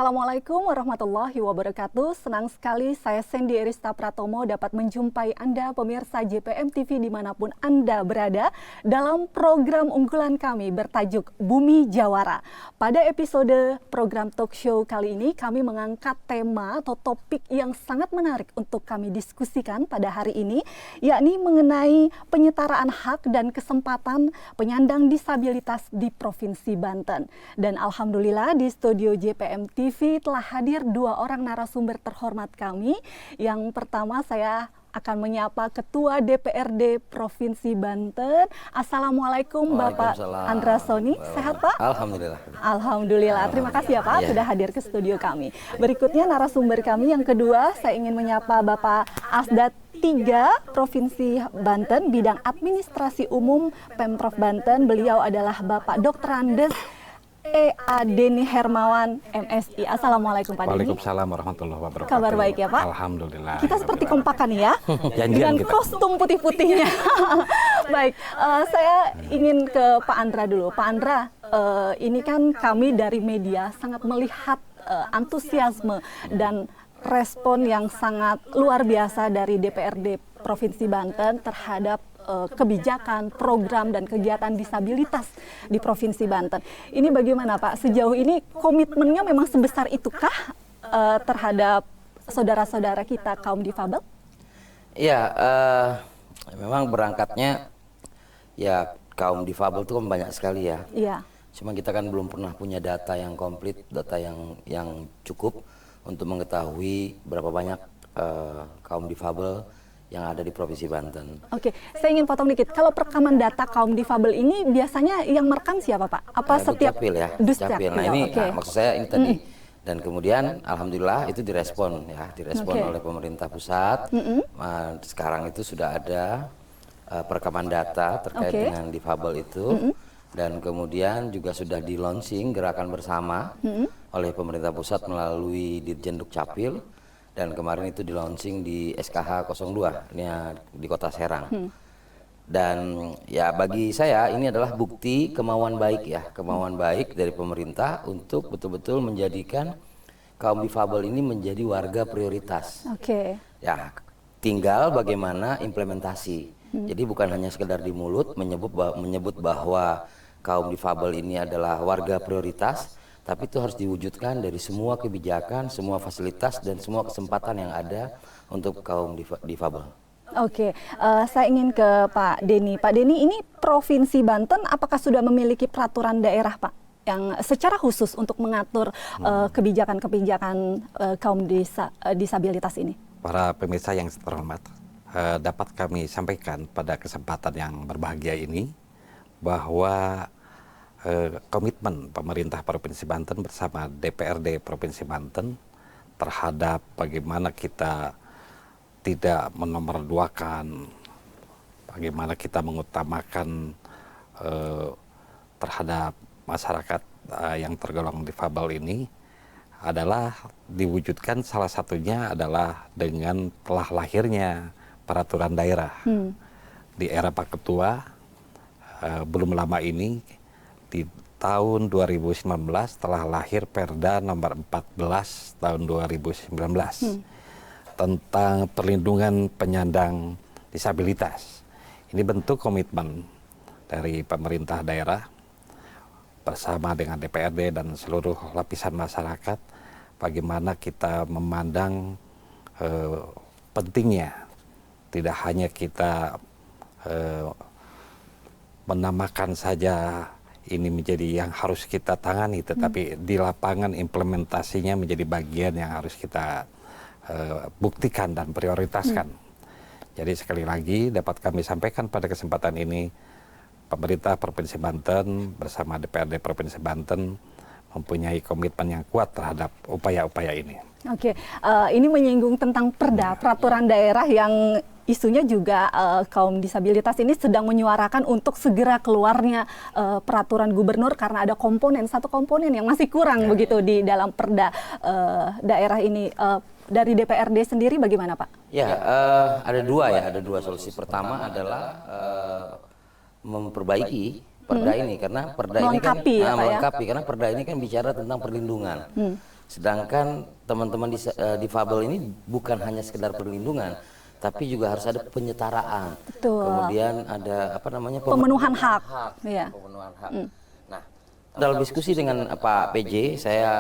Assalamualaikum warahmatullahi wabarakatuh. Senang sekali saya Sandy Erista Pratomo dapat menjumpai Anda pemirsa JPM TV dimanapun Anda berada dalam program unggulan kami bertajuk Bumi Jawara. Pada episode program talk show kali ini kami mengangkat tema atau topik yang sangat menarik untuk kami diskusikan pada hari ini, yakni mengenai penyetaraan hak dan kesempatan penyandang disabilitas di Provinsi Banten. Dan alhamdulillah di studio JPM TV telah hadir dua orang narasumber terhormat kami. Yang pertama saya akan menyapa Ketua DPRD Provinsi Banten. Assalamualaikum Bapak Andra Soni, sehat Pak? Alhamdulillah. Alhamdulillah, terima kasih ya Pak sudah hadir ke studio kami. Berikutnya narasumber kami yang kedua, saya ingin menyapa Bapak Asdat 3 Provinsi Banten, bidang administrasi umum Pemprov Banten. Beliau adalah Bapak Dr. Andes E.A. Deni Hermawan, MSI. Assalamualaikum Pak Deni. Waalaikumsalam warahmatullahi wabarakatuh. Kabar baik ya Pak? Alhamdulillah. Kita seperti kompakan ya, dengan kostum putih-putihnya. Baik, saya ingin ke Pak Andra dulu. Pak Andra, ini kan kami dari media sangat melihat antusiasme dan respon yang sangat luar biasa dari DPRD Provinsi Banten terhadap kebijakan, program, dan kegiatan disabilitas di Provinsi Banten. Ini bagaimana Pak? Sejauh ini komitmennya memang sebesar itukah terhadap saudara-saudara kita kaum difabel? Iya, memang berangkatnya ya kaum difabel itu kan banyak sekali ya. Iya. Cuma kita kan belum pernah punya data yang komplit, data yang cukup untuk mengetahui berapa banyak kaum difabel yang ada di Provinsi Banten. Oke, saya ingin potong dikit. Kalau perekaman data kaum difabel ini biasanya yang merekam siapa Pak? Apa setiap Dukcapil ya? Dukcapil. Nah ini maksud saya ini tadi. Dan kemudian alhamdulillah itu direspon ya, oleh pemerintah pusat. Sekarang itu sudah ada perekaman data terkait dengan difabel itu. Dan kemudian juga sudah di launching gerakan bersama oleh pemerintah pusat melalui Dirjen Dukcapil. Dan kemarin itu di launching di SKH 02 ini di Kota Serang. Dan ya bagi saya ini adalah bukti kemauan baik ya, kemauan baik dari pemerintah untuk betul-betul menjadikan kaum difabel ini menjadi warga prioritas. Ya, tinggal bagaimana implementasi. Jadi bukan hanya sekedar di mulut menyebut bahwa kaum difabel ini adalah warga prioritas, tapi itu harus diwujudkan dari semua kebijakan, semua fasilitas, dan semua kesempatan yang ada untuk kaum difabel. Oke, saya ingin ke Pak Deni. Pak Deni, ini Provinsi Banten apakah sudah memiliki peraturan daerah Pak yang secara khusus untuk mengatur kebijakan-kebijakan kaum disabilitas ini? Para pemirsa yang terhormat, dapat kami sampaikan pada kesempatan yang berbahagia ini bahwa komitmen pemerintah Provinsi Banten bersama DPRD Provinsi Banten terhadap bagaimana kita tidak menomorduakan, bagaimana kita mengutamakan terhadap masyarakat yang tergolong difabel ini adalah diwujudkan, salah satunya adalah dengan telah lahirnya peraturan daerah. Di era Pak Ketua, belum lama ini, di tahun 2019 telah lahir Perda nomor 14 tahun 2019 tentang perlindungan penyandang disabilitas. Ini bentuk komitmen dari pemerintah daerah bersama dengan DPRD dan seluruh lapisan masyarakat bagaimana kita memandang pentingnya tidak hanya kita menamakan saja ini menjadi yang harus kita tangani, tetapi di lapangan implementasinya menjadi bagian yang harus kita buktikan dan prioritaskan. Jadi sekali lagi dapat kami sampaikan pada kesempatan ini, pemerintah Provinsi Banten bersama DPRD Provinsi Banten mempunyai komitmen yang kuat terhadap upaya-upaya ini. Oke, ini menyinggung tentang perda, peraturan daerah yang isunya juga kaum disabilitas ini sedang menyuarakan untuk segera keluarnya peraturan gubernur karena ada satu komponen yang masih kurang begitu di dalam perda daerah ini. Dari DPRD sendiri bagaimana Pak? Ya, ada dua solusi. Pertama adalah memperbaiki perda ini, karena perda ini kan melengkapi, karena perda ini kan bicara tentang perlindungan. Sedangkan teman-teman difabel ini bukan hanya sekedar perlindungan, tapi juga harus ada penyetaraan. Betul. Kemudian ada apa namanya pemenuhan hak. Iya. Pemenuhan hak. Nah, dalam diskusi dengan Pak PJ, saya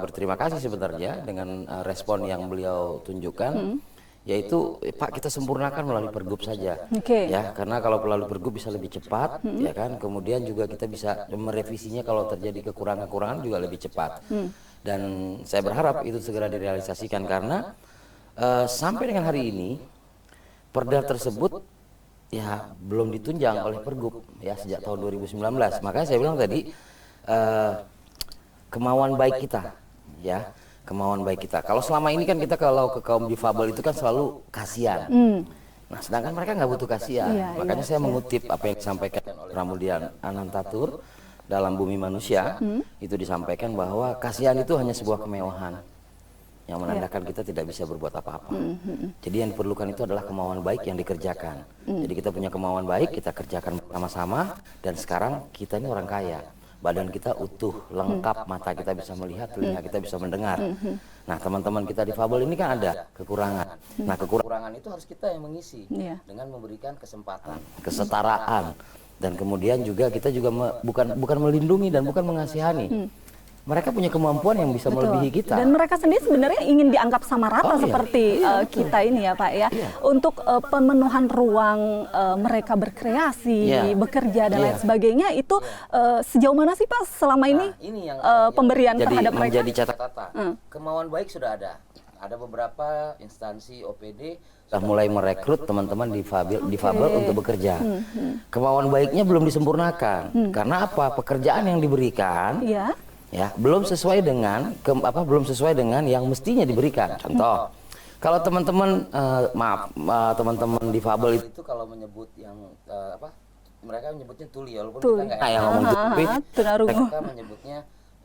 berterima kasih sebenarnya dengan respon yang beliau tunjukkan. Yaitu Pak, kita sempurnakan melalui pergub saja, ya, karena kalau melalui pergub bisa lebih cepat, ya kan, kemudian juga kita bisa merevisinya kalau terjadi kekurangan-kekurangan juga lebih cepat, dan saya berharap itu segera direalisasikan karena sampai dengan hari ini perda tersebut ya belum ditunjang oleh pergub ya sejak tahun 2019, makanya saya bilang tadi kemauan baik kita, ya. Kemauan baik kita. Kalau selama ini kan kita kalau ke kaum difabel itu kan selalu kasihan. Nah, sedangkan mereka nggak butuh kasihan. Makanya saya mengutip apa yang disampaikan oleh Pramudian Anantatur dalam Bumi Manusia. Itu disampaikan bahwa kasihan itu hanya sebuah kemewahan yang menandakan kita tidak bisa berbuat apa-apa. Jadi yang diperlukan itu adalah kemauan baik yang dikerjakan. Jadi kita punya kemauan baik, kita kerjakan bersama-sama, dan sekarang kita ini orang kaya. Badan kita utuh, lengkap, mata kita bisa melihat, telinga kita bisa mendengar. Nah, teman-teman kita difabel ini kan ada kekurangan. Nah, kekurangan itu harus kita yang mengisi dengan memberikan kesempatan, kesetaraan, dan kemudian juga kita juga bukan melindungi dan bukan mengasihani. Mereka punya kemampuan yang bisa melebihi kita. Dan mereka sendiri sebenarnya ingin dianggap sama rata seperti kita ini ya Pak ya. Untuk pemenuhan ruang mereka berkreasi, bekerja dan lain sebagainya itu sejauh mana sih Pak selama ini, yang pemberian terhadap mereka? Menjadi catatan. Kemauan baik sudah ada. Ada beberapa instansi OPD sudah mulai merekrut teman-teman difabel untuk bekerja. Kemauan baiknya belum disempurnakan. Karena apa? Pekerjaan yang diberikan ya belum sesuai dengan belum sesuai dengan yang mestinya diberikan. Contoh, kalau teman-teman teman-teman difabel itu kalau menyebut yang mereka menyebutnya tuli, walaupun kita nggak yang ngomong tuli, mereka menyebutnya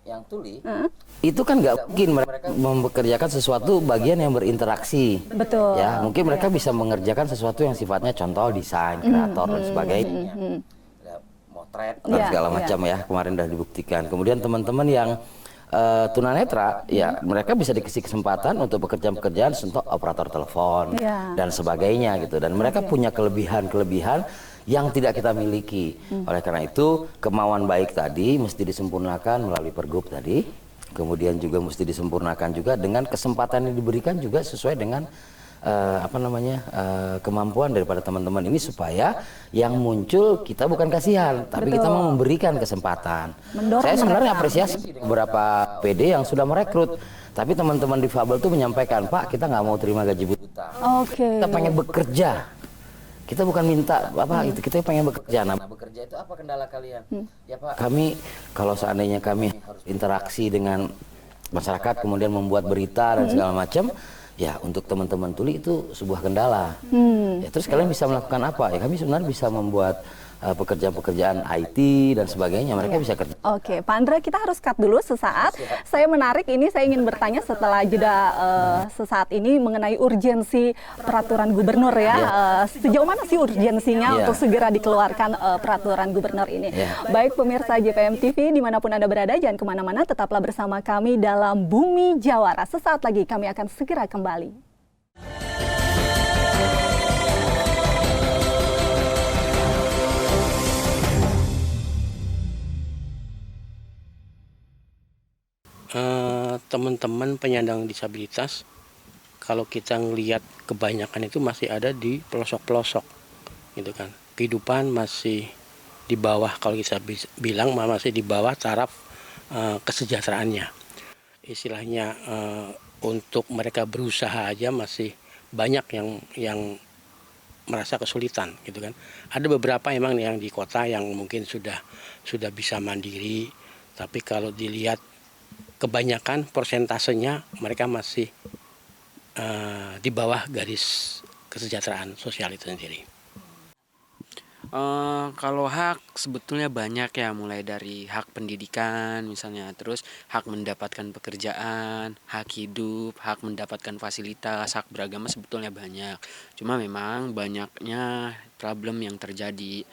yang tuli, itu kan nggak mungkin mereka mempekerjakan sesuatu bagian yang berinteraksi. Betul. Ya, mungkin mereka bisa mengerjakan sesuatu yang sifatnya contoh desain, kreator dan sebagainya. Dan segala macam ya, kemarin sudah dibuktikan. Kemudian teman-teman yang tunanetra ya mereka bisa dikasih kesempatan untuk pekerjaan-pekerjaan contoh operator telepon dan sebagainya gitu, dan mereka punya kelebihan-kelebihan yang tidak kita miliki. Oleh karena itu kemauan baik tadi mesti disempurnakan melalui pergub tadi, kemudian juga mesti disempurnakan juga dengan kesempatan yang diberikan juga sesuai dengan kemampuan daripada teman-teman ini, supaya yang muncul kita bukan kasihan, tapi kita mau memberikan kesempatan. Saya sebenarnya apresiasi beberapa PD yang sudah merekrut, tapi teman-teman difabel itu menyampaikan, Pak, kita nggak mau terima gaji buta. Kita pengen bekerja. Kita bukan minta itu, kita pengen bekerja. Nah, bekerja itu apa kendala kalian? Ya Pak, kami kalau seandainya kami harus interaksi dengan masyarakat, kemudian membuat berita dan segala macam. Ya, untuk teman-teman tuli itu sebuah kendala. Ya, terus kalian bisa melakukan apa? Ya, kami sebenarnya bisa membuat pekerjaan-pekerjaan IT dan sebagainya. Mereka bisa kerja. Oke, Pak Andra, kita harus cut dulu sesaat. Saya menarik ini, saya ingin bertanya setelah jeda sesaat ini mengenai urgensi peraturan gubernur ya. Sejauh mana sih urgensinya untuk segera dikeluarkan peraturan gubernur ini? Baik pemirsa JPM TV dimanapun Anda berada, jangan kemana-mana, tetaplah bersama kami dalam Bumi Jawara. Sesaat lagi kami akan segera kembali. Teman-teman penyandang disabilitas, kalau kita ngelihat kebanyakan itu masih ada di pelosok-pelosok gitu kan. Kehidupan masih di bawah, kalau kita bilang masih di bawah taraf kesejahteraannya. Istilahnya untuk mereka berusaha aja masih banyak yang merasa kesulitan gitu kan. Ada beberapa emang yang di kota yang mungkin sudah bisa mandiri, tapi kalau dilihat kebanyakan persentasenya mereka masih di bawah garis kesejahteraan sosial itu sendiri. Kalau hak sebetulnya banyak ya, mulai dari hak pendidikan misalnya, terus hak mendapatkan pekerjaan, hak hidup, hak mendapatkan fasilitas, hak beragama sebetulnya banyak. Cuma memang banyaknya problem yang terjadi.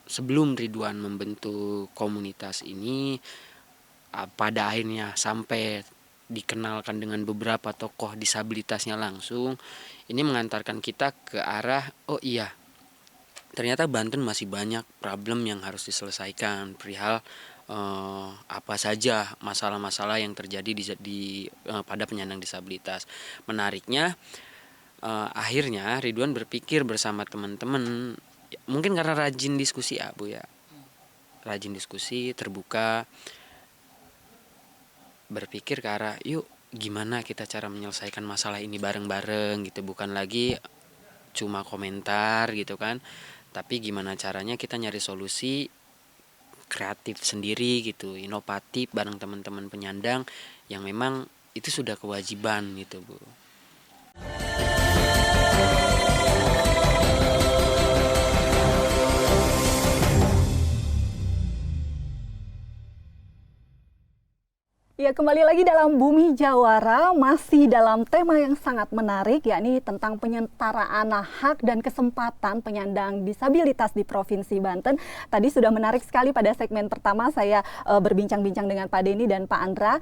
Sebelum Ridwan membentuk komunitas ini, pada akhirnya sampai dikenalkan dengan beberapa tokoh disabilitasnya langsung, ini mengantarkan kita ke arah oh iya, ternyata Banten masih banyak problem yang harus diselesaikan perihal apa saja masalah-masalah yang terjadi pada penyandang disabilitas. Menariknya akhirnya Ridwan berpikir bersama teman-teman, mungkin karena rajin diskusi ya Bu ya, rajin diskusi, terbuka, berpikir ke arah yuk gimana kita cara menyelesaikan masalah ini bareng-bareng gitu, bukan lagi cuma komentar gitu kan, tapi gimana caranya kita nyari solusi kreatif sendiri gitu, inovatif bareng teman-teman penyandang yang memang itu sudah kewajiban gitu Bu. Ya, kembali lagi dalam Bumi Jawara, masih dalam tema yang sangat menarik, yakni tentang penyetaraan hak dan kesempatan penyandang disabilitas di Provinsi Banten. Tadi sudah menarik sekali pada segmen pertama saya berbincang-bincang dengan Pak Denny dan Pak Andra.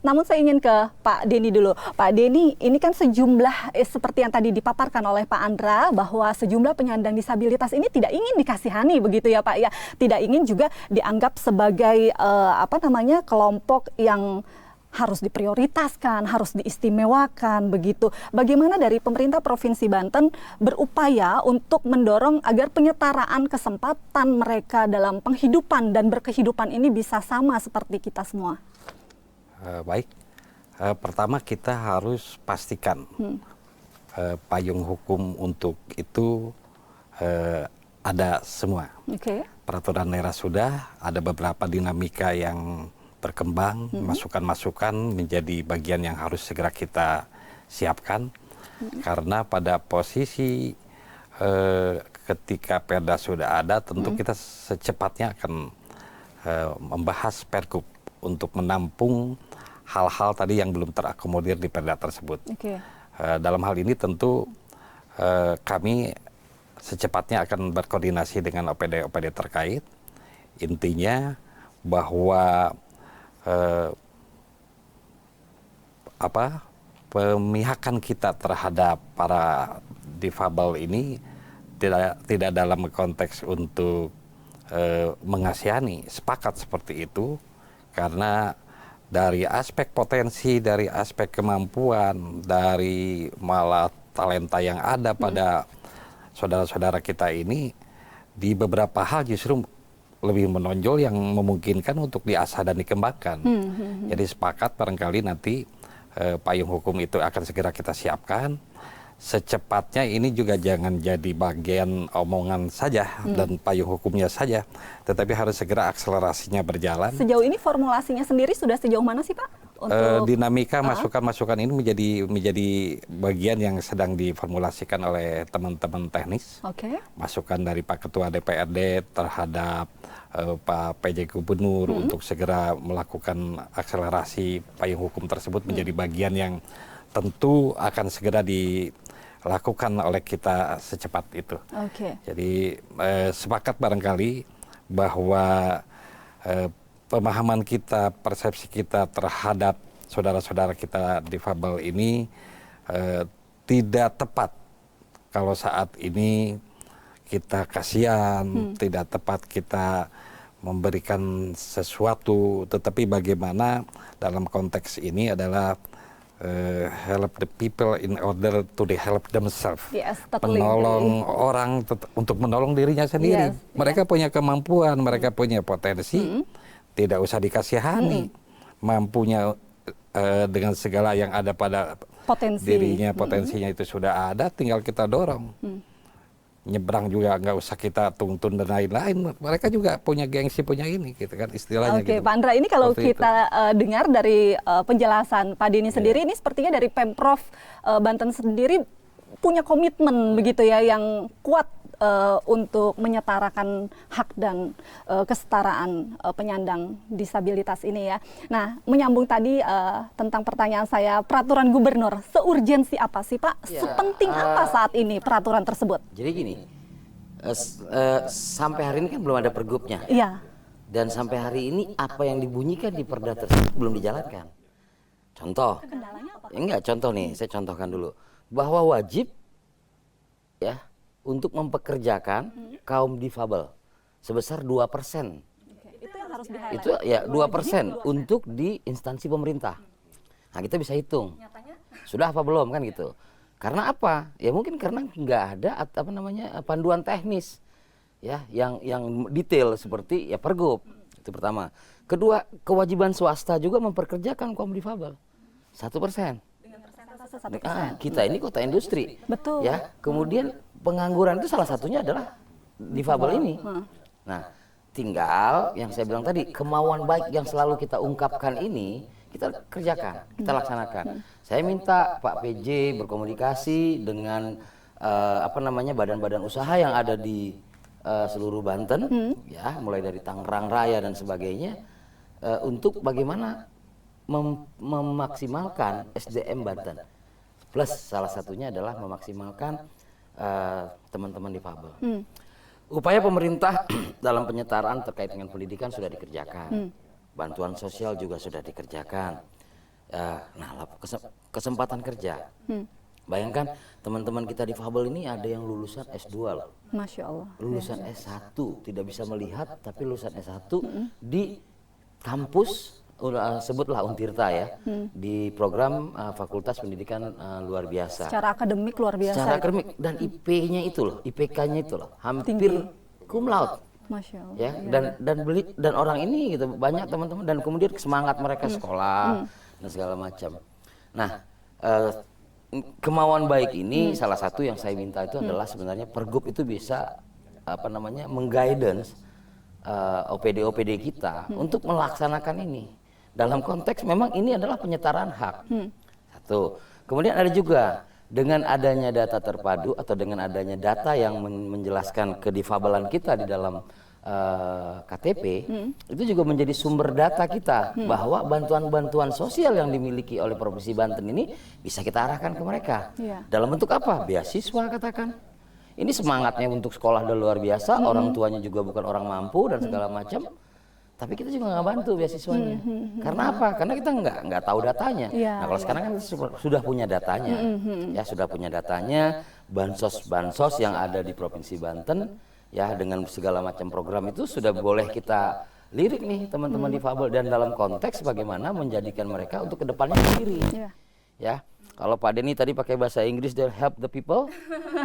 Namun saya ingin ke Pak Denny dulu. Pak Denny, ini kan sejumlah, seperti yang tadi dipaparkan oleh Pak Andra, bahwa sejumlah penyandang disabilitas ini tidak ingin dikasihani, begitu ya Pak ya. Tidak ingin juga dianggap sebagai kelompok yang harus diprioritaskan, harus diistimewakan begitu. Bagaimana dari pemerintah Provinsi Banten berupaya untuk mendorong agar penyetaraan kesempatan mereka dalam penghidupan dan berkehidupan ini bisa sama seperti kita semua? Baik, pertama kita harus pastikan payung hukum untuk itu ada semua. Peraturan daerah sudah, ada beberapa dinamika yang berkembang, masukan-masukan menjadi bagian yang harus segera kita siapkan, karena pada posisi ketika Perda sudah ada, tentu kita secepatnya akan membahas Pergub untuk menampung hal-hal tadi yang belum terakomodir di Perda tersebut. Dalam hal ini tentu kami secepatnya akan berkoordinasi dengan OPD-OPD terkait, intinya bahwa pemihakan kita terhadap para difabel ini tidak dalam konteks untuk mengasihani, sepakat seperti itu, karena dari aspek potensi, dari aspek kemampuan, dari malah talenta yang ada pada saudara-saudara kita ini, di beberapa hal justru lebih menonjol yang memungkinkan untuk diasah dan dikembangkan. Jadi sepakat barangkali nanti payung hukum itu akan segera kita siapkan. Secepatnya ini juga jangan jadi bagian omongan saja dan payung hukumnya saja, tetapi harus segera akselerasinya berjalan. Sejauh ini formulasinya sendiri sudah sejauh mana sih Pak? Dinamika masukan-masukan ini menjadi bagian yang sedang diformulasikan oleh teman-teman teknis. Masukan dari Pak Ketua DPRD terhadap Pak PJ Gubernur untuk segera melakukan akselerasi payung hukum tersebut menjadi bagian yang tentu akan segera dilakukan oleh kita secepat itu. Jadi sepakat barangkali bahwa pemahaman kita, persepsi kita terhadap saudara-saudara kita difabel ini tidak tepat kalau saat ini kita kasihan, tidak tepat kita memberikan sesuatu, tetapi bagaimana dalam konteks ini adalah help the people in order to help themselves. Menolong orang untuk menolong dirinya sendiri. Mereka punya kemampuan, mereka punya potensi, tidak usah dikasihani. Mampunya dengan segala yang ada pada dirinya, potensinya itu sudah ada, tinggal kita dorong. Nyebrang juga nggak usah kita tuntun dan lain-lain. Mereka juga punya gengsi, punya ini gitu kan istilahnya. Gitu. Pak Andra, ini kalau seperti kita dengar dari penjelasan Pak Denny sendiri, ini sepertinya dari Pemprov Banten sendiri punya komitmen begitu ya yang kuat untuk menyetarakan hak dan kesetaraan penyandang disabilitas ini ya. Nah, menyambung tadi tentang pertanyaan saya, peraturan gubernur, seurgensi apa sih Pak? Sepenting apa saat ini peraturan tersebut? Jadi gini, sampai hari ini kan belum ada pergubnya. Dan sampai hari ini apa yang dibunyikan di perda tersebut belum dijalankan. Contoh, enggak, contoh nih, saya contohkan dulu. Bahwa wajib ya untuk mempekerjakan kaum difabel sebesar 2%. Itu yang harus di-highlight. Itu ya 2% untuk di instansi pemerintah. Nah, kita bisa hitung. Sudah apa belum kan gitu. Karena apa? Ya mungkin karena nggak ada apa namanya panduan teknis ya yang detail seperti ya pergub. Itu pertama. Kedua, kewajiban swasta juga memperkerjakan kaum difabel 1%. Kita ini kota industri. Betul. Ya, kemudian pengangguran itu salah satunya adalah difabel ini. Nah, tinggal yang saya bilang tadi, kemauan baik yang selalu kita ungkapkan ini kita kerjakan, kita laksanakan. Saya minta Pak PJ berkomunikasi dengan badan-badan usaha yang ada di seluruh Banten, ya, mulai dari Tangerang Raya dan sebagainya, untuk bagaimana memaksimalkan SDM Banten. Plus salah satunya adalah memaksimalkan teman-teman difabel. Upaya pemerintah dalam penyetaraan terkait dengan pendidikan sudah dikerjakan, bantuan sosial juga sudah dikerjakan. Nah, kesempatan kerja. Bayangkan teman-teman kita difabel ini ada yang lulusan S2 loh. Masya Allah. Lulusan S1 tidak bisa melihat, tapi lulusan S1 di kampus sebutlah Untirta ya, di program Fakultas Pendidikan Luar Biasa. Secara akademik luar biasa. Secara akademik dan IP-nya itu loh, IPK-nya itu loh, hampir cum laude. Masya Allah. Ya, dan orang ini gitu banyak teman-teman, dan kemudian semangat mereka sekolah dan segala macam. Nah, kemauan baik ini salah satu yang saya minta itu adalah sebenarnya pergub itu bisa mengguidance OPD kita untuk melaksanakan ini. Dalam konteks memang ini adalah penyetaraan hak. Satu. Kemudian ada juga dengan adanya data terpadu atau dengan adanya data yang menjelaskan kedifabelan kita di dalam KTP, itu juga menjadi sumber data kita bahwa bantuan-bantuan sosial yang dimiliki oleh Provinsi Banten ini bisa kita arahkan ke mereka. Dalam bentuk apa? Beasiswa katakan. Ini semangatnya untuk sekolah udah luar biasa, orang tuanya juga bukan orang mampu dan segala macam. Tapi kita juga nggak bantu beasiswanya. Karena apa? Karena kita nggak tahu datanya. Nah, kalau sekarang kan sudah punya datanya, ya sudah punya datanya, bansos yang ada di Provinsi Banten, ya dengan segala macam program itu sudah boleh kita lirik nih teman-teman difabel, dan dalam konteks bagaimana menjadikan mereka untuk kedepannya sendiri. Ya, kalau Pak Denny tadi pakai bahasa Inggris "they'll help the people",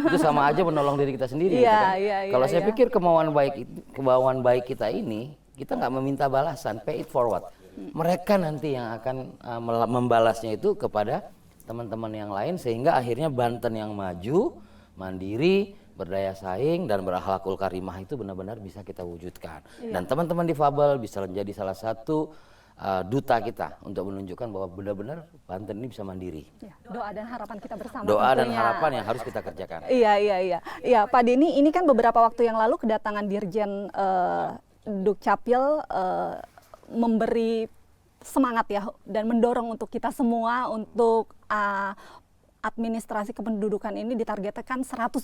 itu sama aja menolong diri kita sendiri. Gitu kan? Kalau saya pikir kemauan baik kita ini, kita nggak meminta balasan, pay it forward. Mereka nanti yang akan membalasnya itu kepada teman-teman yang lain, sehingga akhirnya Banten yang maju, mandiri, berdaya saing, dan berakhlakul karimah itu benar-benar bisa kita wujudkan. Dan teman-teman difabel bisa menjadi salah satu duta kita untuk menunjukkan bahwa benar-benar Banten ini bisa mandiri. Doa dan harapan kita bersama. Doa tentunya. dan harapan yang harus kita kerjakan. Iya, Pak Denny, ini kan beberapa waktu yang lalu kedatangan Dirjen Dukcapil memberi semangat ya dan mendorong untuk kita semua untuk administrasi kependudukan ini ditargetkan 100%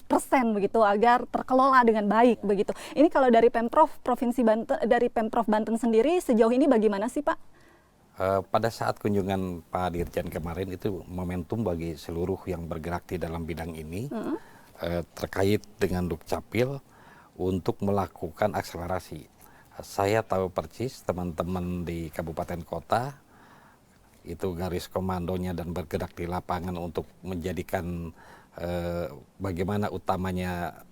begitu agar terkelola dengan baik begitu. Ini kalau dari Pemprov Provinsi Banten, dari Pemprov Banten sendiri sejauh ini bagaimana sih Pak? Pada saat kunjungan Pak Dirjen kemarin itu momentum bagi seluruh yang bergerak di dalam bidang ini terkait dengan Dukcapil untuk melakukan akselerasi. Saya tahu persis teman-teman di kabupaten kota itu garis komandonya dan bergerak di lapangan untuk menjadikan bagaimana utamanya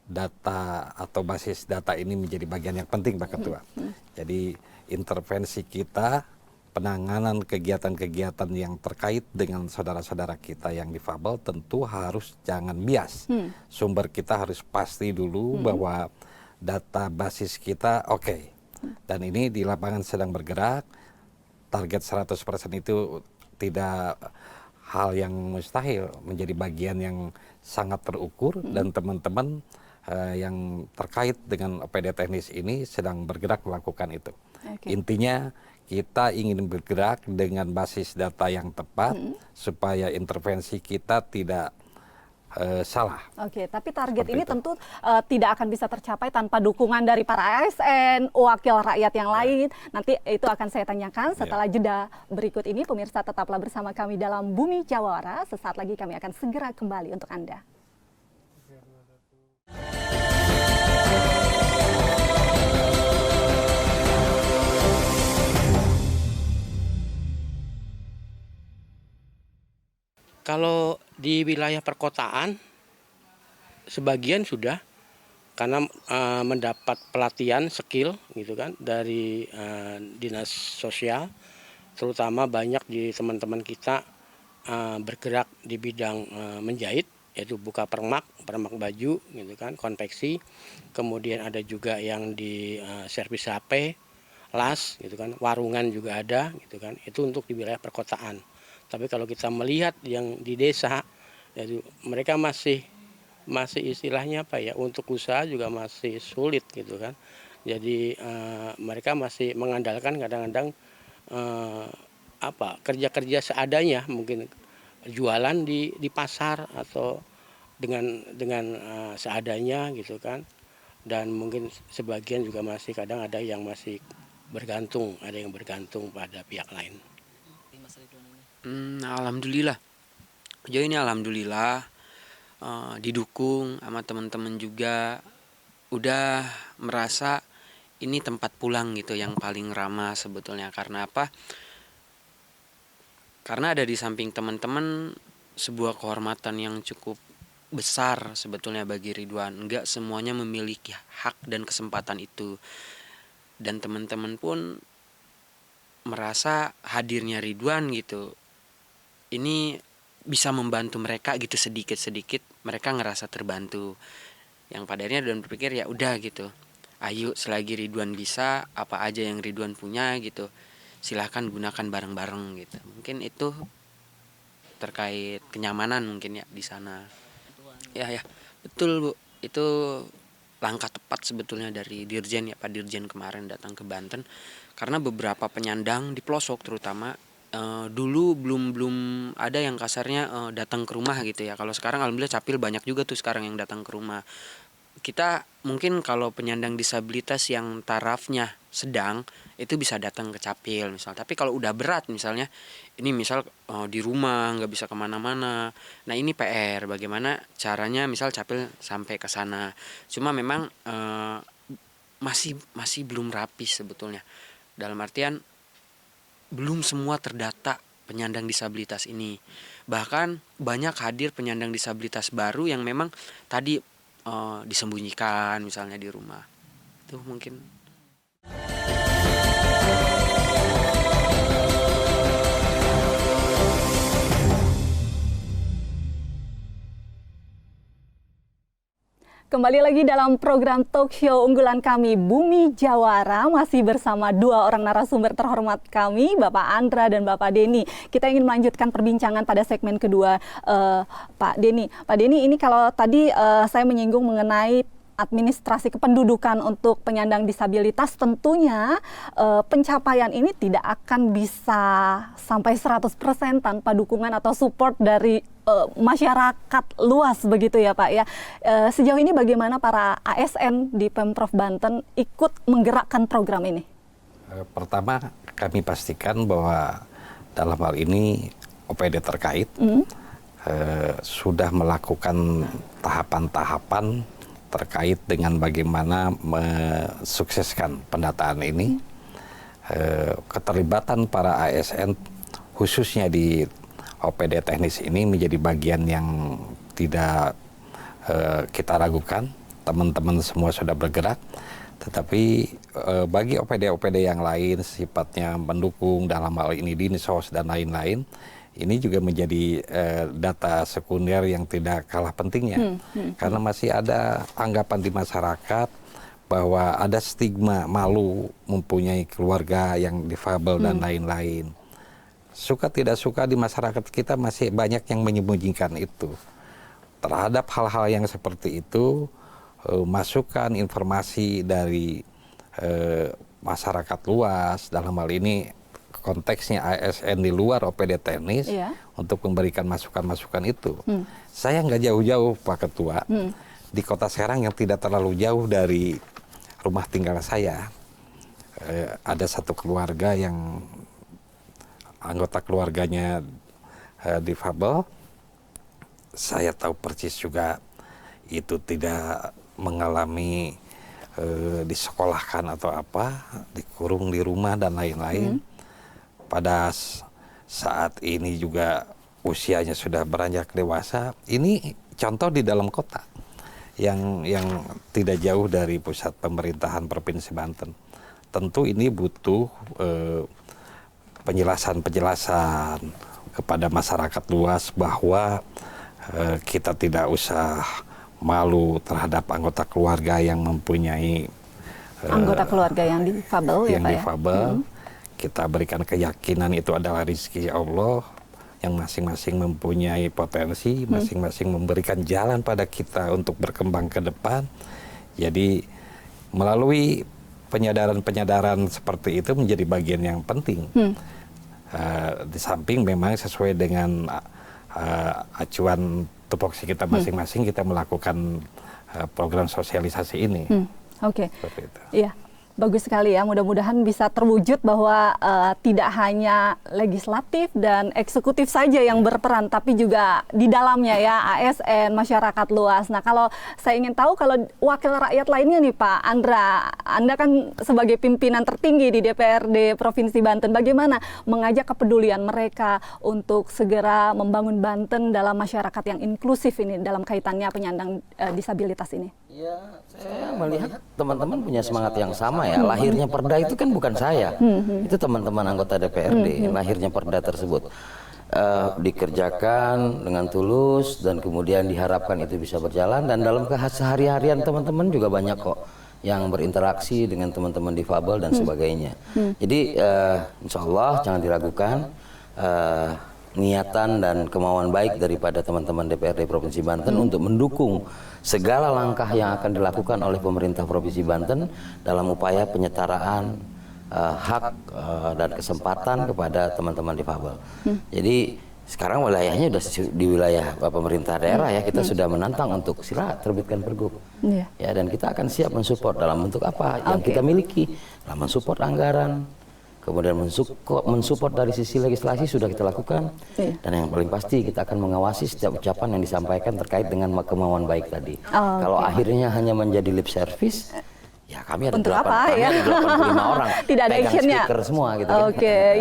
data atau basis data ini menjadi bagian yang penting Pak Ketua. Jadi intervensi kita, penanganan kegiatan-kegiatan yang terkait dengan saudara-saudara kita yang difabel tentu harus jangan bias. Sumber kita harus pasti dulu bahwa data basis kita oke. Dan ini di lapangan sedang bergerak. Target 100% itu tidak hal yang mustahil, menjadi bagian yang sangat terukur, dan teman-teman yang terkait dengan OPD teknis ini sedang bergerak melakukan itu. Intinya kita ingin bergerak dengan basis data yang tepat supaya intervensi kita tidak salah. Oke, tapi target Seperti ini itu. tentu tidak akan bisa tercapai tanpa dukungan dari para ASN, wakil rakyat yang lain. Nanti itu akan saya tanyakan setelah jeda berikut ini. Pemirsa tetaplah bersama kami dalam Bumi Jawara. Sesaat lagi kami akan segera kembali untuk Anda. Kalau di wilayah perkotaan, sebagian sudah karena mendapat pelatihan skill gitu kan dari dinas sosial, terutama banyak di teman-teman kita bergerak di bidang menjahit, yaitu buka permak baju gitu kan, konveksi, kemudian ada juga yang di servis HP, las gitu kan, warungan juga ada gitu kan, itu untuk di wilayah perkotaan. Tapi kalau kita melihat yang di desa, yaitu mereka masih istilahnya apa ya, untuk usaha juga masih sulit gitu kan. Jadi mereka masih mengandalkan kadang-kadang kerja-kerja seadanya, mungkin jualan di pasar atau dengan seadanya gitu kan. Dan mungkin sebagian juga masih kadang ada yang masih bergantung pada pihak lain. Alhamdulillah. Sejauh ini alhamdulillah didukung sama teman-teman juga, udah merasa ini tempat pulang gitu yang paling ramah sebetulnya. Karena apa? Karena ada di samping teman-teman sebuah kehormatan yang cukup besar sebetulnya bagi Ridwan. Enggak semuanya memiliki hak dan kesempatan itu. Dan teman-teman pun merasa hadirnya Ridwan gitu, ini bisa membantu mereka gitu, sedikit-sedikit mereka ngerasa terbantu. Yang pada akhirnya Ridwan berpikir ya udah gitu, ayo selagi Ridwan bisa, apa aja yang Ridwan punya gitu, silahkan gunakan bareng-bareng gitu. Mungkin itu terkait kenyamanan mungkin ya di sana. Ya betul Bu, itu langkah tepat sebetulnya dari Dirjen ya, Pak Dirjen kemarin datang ke Banten, karena beberapa penyandang di pelosok terutama dulu belum ada yang kasarnya datang ke rumah gitu ya. Kalau sekarang alhamdulillah Capil banyak juga tuh sekarang yang datang ke rumah. Kita mungkin kalau penyandang disabilitas yang tarafnya sedang itu bisa datang ke Capil misal. Tapi kalau udah berat misalnya, ini misal di rumah nggak bisa kemana-mana. Nah ini PR, bagaimana caranya misal Capil sampai ke sana. Cuma memang masih belum rapi sebetulnya. Dalam artian belum semua terdata penyandang disabilitas ini. Bahkan banyak hadir penyandang disabilitas baru yang memang tadi disembunyikan misalnya di rumah. Itu mungkin. Kembali lagi dalam program talk show unggulan kami Bumi Jawara, masih bersama dua orang narasumber terhormat kami, Bapak Andra dan Bapak Denny. Kita ingin melanjutkan perbincangan pada segmen kedua, Pak Denny. Pak Denny, ini kalau tadi saya menyinggung mengenai administrasi kependudukan untuk penyandang disabilitas, tentunya pencapaian ini tidak akan bisa sampai 100% tanpa dukungan atau support dari masyarakat luas begitu ya Pak ya. Sejauh ini bagaimana para ASN di Pemprov Banten ikut menggerakkan program ini? Pertama, kami pastikan bahwa dalam hal ini OPD terkait sudah melakukan tahapan-tahapan terkait dengan bagaimana mensukseskan pendataan ini. Keterlibatan para ASN khususnya di OPD teknis ini menjadi bagian yang tidak kita ragukan. Teman-teman semua sudah bergerak, tetapi bagi OPD-OPD yang lain sifatnya mendukung, dalam hal ini Dinsos dan lain-lain, ini juga menjadi data sekunder yang tidak kalah pentingnya. Karena masih ada anggapan di masyarakat bahwa ada stigma malu mempunyai keluarga yang difabel dan lain-lain. Suka tidak suka di masyarakat kita masih banyak yang menyembunyikan itu. Terhadap hal-hal yang seperti itu, masukan informasi dari masyarakat luas, dalam hal ini konteksnya ASN di luar OPD teknis untuk memberikan masukan-masukan itu. Saya nggak jauh-jauh Pak Ketua, di Kota Serang yang tidak terlalu jauh dari rumah tinggal saya, ada satu keluarga yang anggota keluarganya difabel. Saya tahu persis juga itu tidak mengalami disekolahkan atau apa, dikurung di rumah dan lain-lain. Pada saat ini juga usianya sudah beranjak dewasa. Ini contoh di dalam kota yang tidak jauh dari pusat pemerintahan Provinsi Banten. Tentu ini butuh penjelasan-penjelasan kepada masyarakat luas bahwa kita tidak usah malu terhadap anggota keluarga yang mempunyai anggota keluarga yang difabel, yang difabel. Kita berikan keyakinan itu adalah rezeki Allah, yang masing-masing mempunyai potensi, masing-masing memberikan jalan pada kita untuk berkembang ke depan. Jadi melalui penyadaran-penyadaran seperti itu menjadi bagian yang penting. Di samping memang sesuai dengan acuan tupoksi kita masing-masing, kita melakukan program sosialisasi ini. Oke. Iya. Bagus sekali ya, mudah-mudahan bisa terwujud bahwa tidak hanya legislatif dan eksekutif saja yang berperan, tapi juga di dalamnya ya ASN, masyarakat luas. Nah kalau saya ingin tahu kalau wakil rakyat lainnya nih Pak Andra, Anda kan sebagai pimpinan tertinggi di DPRD Provinsi Banten, bagaimana mengajak kepedulian mereka untuk segera membangun Banten dalam masyarakat yang inklusif ini dalam kaitannya penyandang disabilitas ini? Ya, saya melihat teman-teman punya semangat yang sama ya. Lahirnya perda itu kan bukan saya, itu teman-teman anggota DPRD. Lahirnya perda tersebut dikerjakan dengan tulus dan kemudian diharapkan itu bisa berjalan. Dan dalam kesehari-harian teman-teman juga banyak kok yang berinteraksi dengan teman-teman difabel dan sebagainya. Jadi insya Allah jangan diragukan niatan dan kemauan baik daripada teman-teman DPRD Provinsi Banten untuk mendukung segala langkah yang akan dilakukan oleh pemerintah Provinsi Banten dalam upaya penyetaraan hak dan kesempatan kepada teman-teman difabel. Jadi sekarang wilayahnya sudah di wilayah pemerintah daerah ya, kita sudah menantang untuk sila terbitkan pergub. Ya, dan kita akan siap mensupport dalam bentuk apa yang kita miliki, dalam mensupport anggaran. Kemudian mensupport dari sisi legislasi sudah kita lakukan. Dan yang paling pasti kita akan mengawasi setiap ucapan yang disampaikan terkait dengan kemauan baik tadi. Kalau akhirnya hanya menjadi lip service, ya kami ada 85 orang. Tidak ada actionnya. Speaker semua gitu.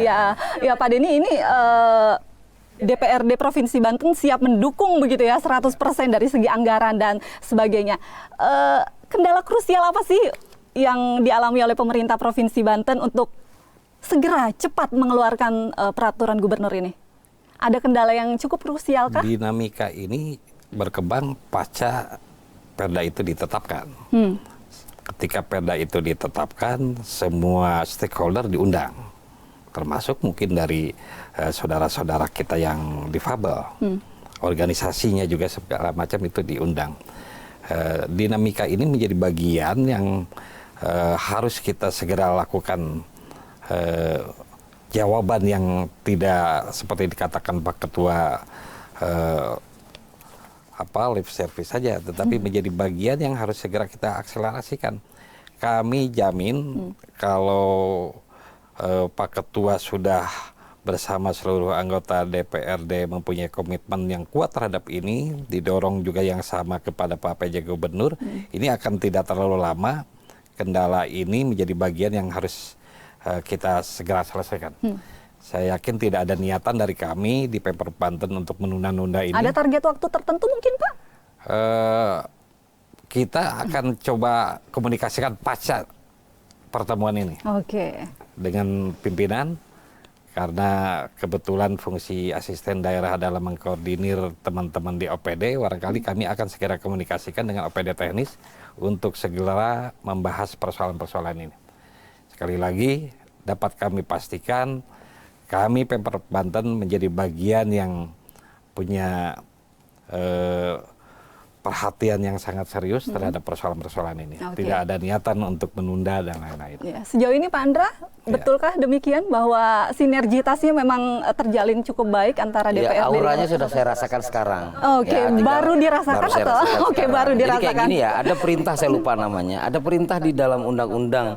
Ya Pak Denny, ini DPRD Provinsi Banten siap mendukung begitu ya 100% dari segi anggaran dan sebagainya. Kendala krusial apa sih yang dialami oleh pemerintah Provinsi Banten untuk segera cepat mengeluarkan peraturan gubernur ini? Ada kendala yang cukup krusial kah? Dinamika ini berkembang pasca perda itu ditetapkan. Ketika perda itu ditetapkan, semua stakeholder diundang, termasuk mungkin dari saudara-saudara kita yang difabel, organisasinya juga segala macam itu diundang. Dinamika ini menjadi bagian yang harus kita segera lakukan. Jawaban yang tidak seperti dikatakan Pak Ketua lip service saja, tetapi menjadi bagian yang harus segera kita akselerasikan. Kami jamin kalau Pak Ketua sudah bersama seluruh anggota DPRD mempunyai komitmen yang kuat terhadap ini, didorong juga yang sama kepada Pak PJ Gubernur, ini akan tidak terlalu lama. Kendala ini menjadi bagian yang harus kita segera selesaikan. Saya yakin tidak ada niatan dari kami di Pemprov Banten untuk menunda-nunda ini. Ada target waktu tertentu mungkin Pak? Kita akan coba komunikasikan pasca pertemuan ini. Dengan pimpinan, karena kebetulan fungsi asisten daerah adalah mengkoordinir teman-teman di OPD, barangkali kami akan segera komunikasikan dengan OPD teknis untuk segera membahas persoalan-persoalan ini. Sekali lagi, dapat kami pastikan, kami Pemprov Banten menjadi bagian yang punya perhatian yang sangat serius terhadap persoalan-persoalan ini. Tidak ada niatan untuk menunda dan lain-lain. Ya, sejauh ini Pak Andra, betulkah demikian bahwa sinergitasnya memang terjalin cukup baik antara DPRD? Ya, auranya sudah saya rasakan sekarang. Oke, baru dirasakan atau? Oke, baru dirasakan. Jadi kayak gini ya, ada perintah saya lupa namanya. Ada perintah di dalam Undang-Undang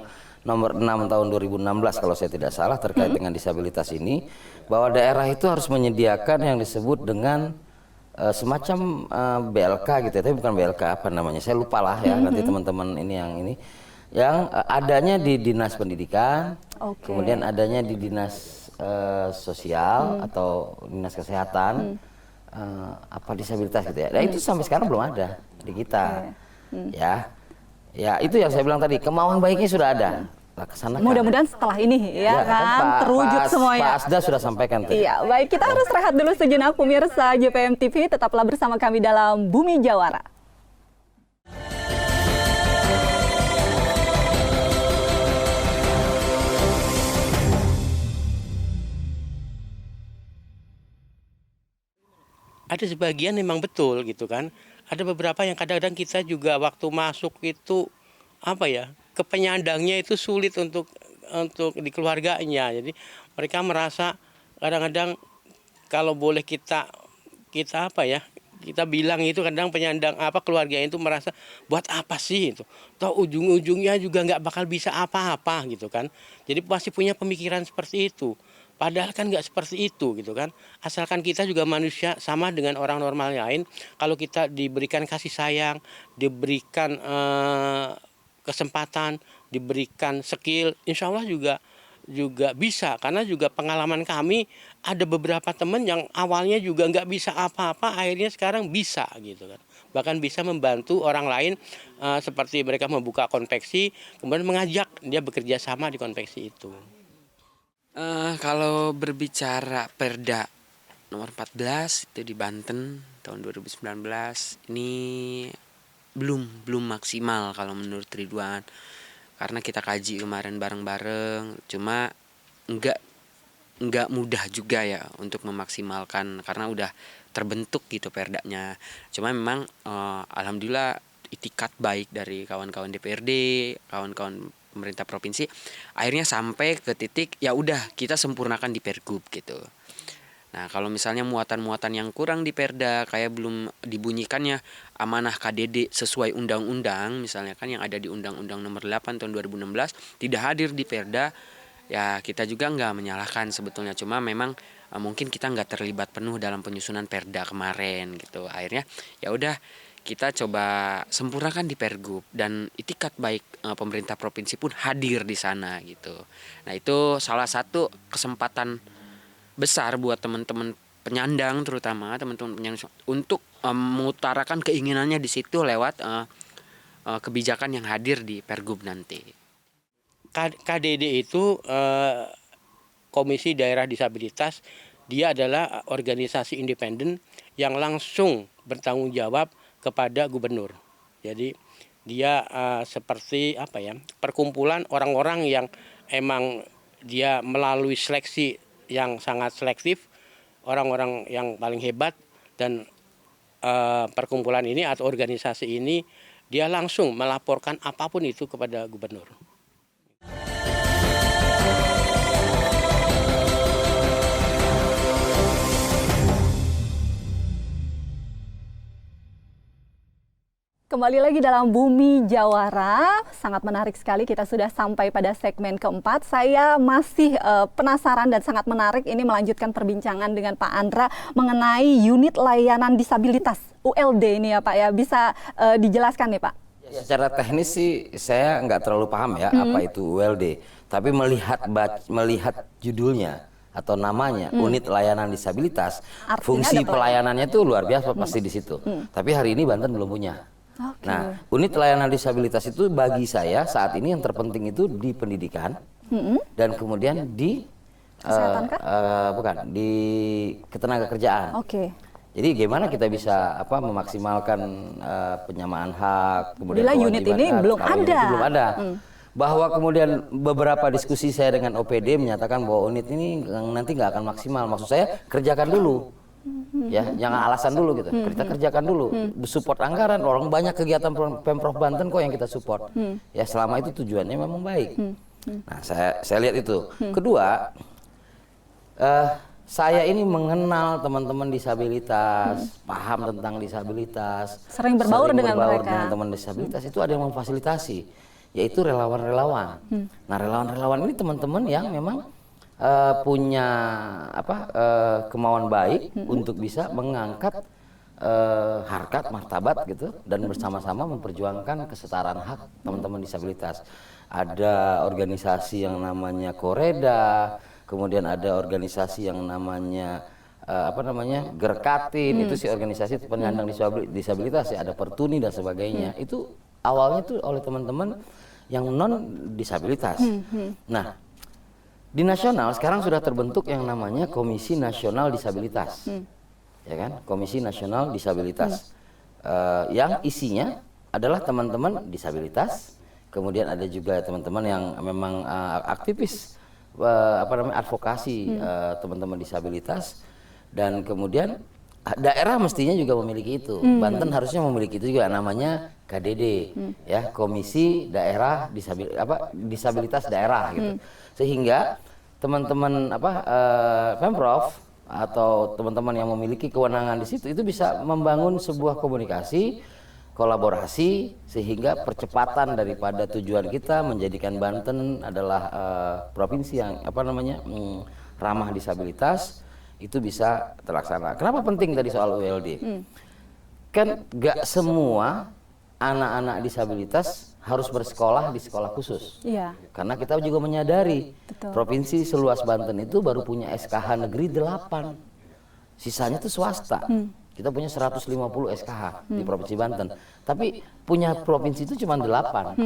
Nomor 6 tahun 2016 kalau saya tidak salah terkait dengan disabilitas ini, bahwa daerah itu harus menyediakan yang disebut dengan semacam BLK gitu ya, tapi bukan BLK apa namanya, saya lupa lah ya, nanti teman-teman ini yang adanya di dinas pendidikan, kemudian adanya di dinas sosial atau dinas kesehatan, apa disabilitas gitu ya. Nah itu sampai sekarang belum ada di kita, ya itu yang saya bilang tadi, kemauan baiknya sudah ada. Mudah-mudahan setelah ini ya kan terwujud semuanya. Pak Asda sudah sampaikan tadi. Iya, baik, kita harus rehat dulu sejenak pemirsa JPM TV, tetaplah bersama kami dalam Bumi Jawara. Ada sebagian memang betul gitu kan. Ada beberapa yang kadang-kadang kita juga waktu masuk itu apa ya, ke penyandangnya itu sulit untuk di keluarganya. Jadi mereka merasa kadang-kadang kalau boleh kita apa ya, kita bilang itu kadang penyandang apa keluarganya itu merasa buat apa sih itu, toh ujung-ujungnya juga nggak bakal bisa apa-apa gitu kan. Jadi pasti punya pemikiran seperti itu. Padahal kan nggak seperti itu gitu kan. Asalkan kita juga manusia sama dengan orang normal lain. Kalau kita diberikan kasih sayang, diberikan kesempatan, diberikan skill, insya Allah juga bisa. Karena juga pengalaman kami ada beberapa teman yang awalnya juga nggak bisa apa-apa, akhirnya sekarang bisa gitu kan. Bahkan bisa membantu orang lain, seperti mereka membuka konveksi, kemudian mengajak dia bekerja sama di konveksi itu. Kalau berbicara Perda nomor 14 itu di Banten tahun 2019 ini belum maksimal kalau menurut Ridwan, karena kita kaji kemarin bareng-bareng, cuma enggak mudah juga ya untuk memaksimalkan karena udah terbentuk gitu perdanya. Cuma memang alhamdulillah itikat baik dari kawan-kawan DPRD, kawan-kawan pemerintah provinsi, akhirnya sampai ke titik ya udah kita sempurnakan di Pergub gitu. Nah, kalau misalnya muatan-muatan yang kurang di Perda, kayak belum dibunyikannya amanah KDD sesuai undang-undang, misalnya kan yang ada di Undang-Undang Nomor 8 tahun 2016, tidak hadir di Perda, ya kita juga nggak menyalahkan sebetulnya. Cuma memang mungkin kita nggak terlibat penuh dalam penyusunan Perda kemarin gitu. Akhirnya ya udah kita coba sempurnakan di Pergub, dan itikat baik pemerintah provinsi pun hadir di sana gitu. Nah, itu salah satu kesempatan besar buat teman-teman penyandang, terutama teman-teman penyandang, untuk mengutarakan keinginannya di situ lewat kebijakan yang hadir di Pergub nanti. KDD itu Komisi Daerah Disabilitas, dia adalah organisasi independen yang langsung bertanggung jawab kepada gubernur. Jadi dia seperti apa ya, perkumpulan orang-orang yang emang dia melalui seleksi yang sangat selektif, orang-orang yang paling hebat, dan perkumpulan ini atau organisasi ini dia langsung melaporkan apapun itu kepada gubernur. Kembali lagi dalam Bumi Jawara, sangat menarik sekali, kita sudah sampai pada segmen keempat. Saya masih penasaran dan sangat menarik ini melanjutkan perbincangan dengan Pak Andra mengenai unit layanan disabilitas, ULD ini ya Pak ya, bisa dijelaskan nih Pak? Ya, secara teknis sih saya nggak terlalu paham ya apa itu ULD, tapi melihat judulnya atau namanya unit layanan disabilitas, artinya fungsi pelayanannya itu luar biasa pasti di situ. Tapi hari ini Banten belum punya. Okay. Nah, unit layanan disabilitas itu bagi saya saat ini yang terpenting itu di pendidikan dan kemudian di di ketenagakerjaan. Oke. Jadi gimana kita bisa memaksimalkan penyamaan hak, kemudian bila unit ini belum ada. Bahwa kemudian beberapa diskusi saya dengan OPD menyatakan bahwa unit ini nanti nggak akan maksimal. Maksud saya kerjakan dulu Ya, jangan alasan dulu gitu. Kita kerjakan dulu, support anggaran. Orang banyak kegiatan Pemprov Banten kok yang kita support. Ya, selama itu tujuannya memang baik. Nah, saya lihat itu. Kedua, saya ini mengenal teman-teman disabilitas, paham tentang disabilitas, Sering berbaur dengan mereka. dengan teman disabilitas. Itu ada yang memfasilitasi, yaitu relawan-relawan. Nah, relawan-relawan ini teman-teman yang memang punya kemauan baik untuk bisa mengangkat harkat martabat gitu dan bersama-sama memperjuangkan kesetaraan hak teman-teman disabilitas. Ada organisasi yang namanya Koreda, kemudian ada organisasi yang namanya Gerkatin, itu sih organisasi penyandang disabilitas ya, ada Pertuni dan sebagainya. Itu awalnya tuh oleh teman-teman yang non disabilitas. Nah, di nasional sekarang sudah terbentuk yang namanya Komisi Nasional Disabilitas, ya kan? Komisi Nasional Disabilitas, yang isinya adalah teman-teman disabilitas, kemudian ada juga teman-teman yang memang aktivis, advokasi teman-teman disabilitas, dan kemudian daerah mestinya juga memiliki itu. Banten harusnya memiliki itu juga, namanya KDD, ya, Komisi Daerah Disabilitas Daerah gitu. Sehingga teman-teman Pemprov atau teman-teman yang memiliki kewenangan di situ itu bisa membangun sebuah komunikasi, kolaborasi, sehingga percepatan daripada tujuan kita menjadikan Banten adalah provinsi yang ramah disabilitas itu bisa terlaksana. Kenapa penting tadi soal ULD? Kan gak semua anak-anak disabilitas harus bersekolah di sekolah khusus. Iya. Karena kita juga menyadari Betul. provinsi seluas Banten itu baru punya SKH negeri 8. Sisanya itu swasta. Kita punya 150 SKH di Provinsi Banten. Tapi punya provinsi itu cuma 8.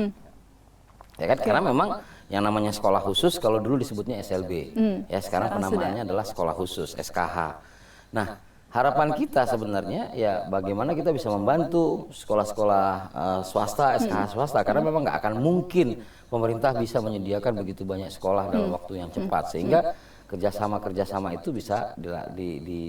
Ya kan? Karena memang yang namanya sekolah khusus kalau dulu disebutnya SLB. Ya, sekarang penamaannya adalah sekolah khusus, SKH. Nah, harapan kita sebenarnya ya bagaimana kita bisa membantu sekolah-sekolah swasta, SKH swasta, karena memang nggak akan mungkin pemerintah bisa menyediakan begitu banyak sekolah dalam waktu yang cepat, sehingga kerjasama itu bisa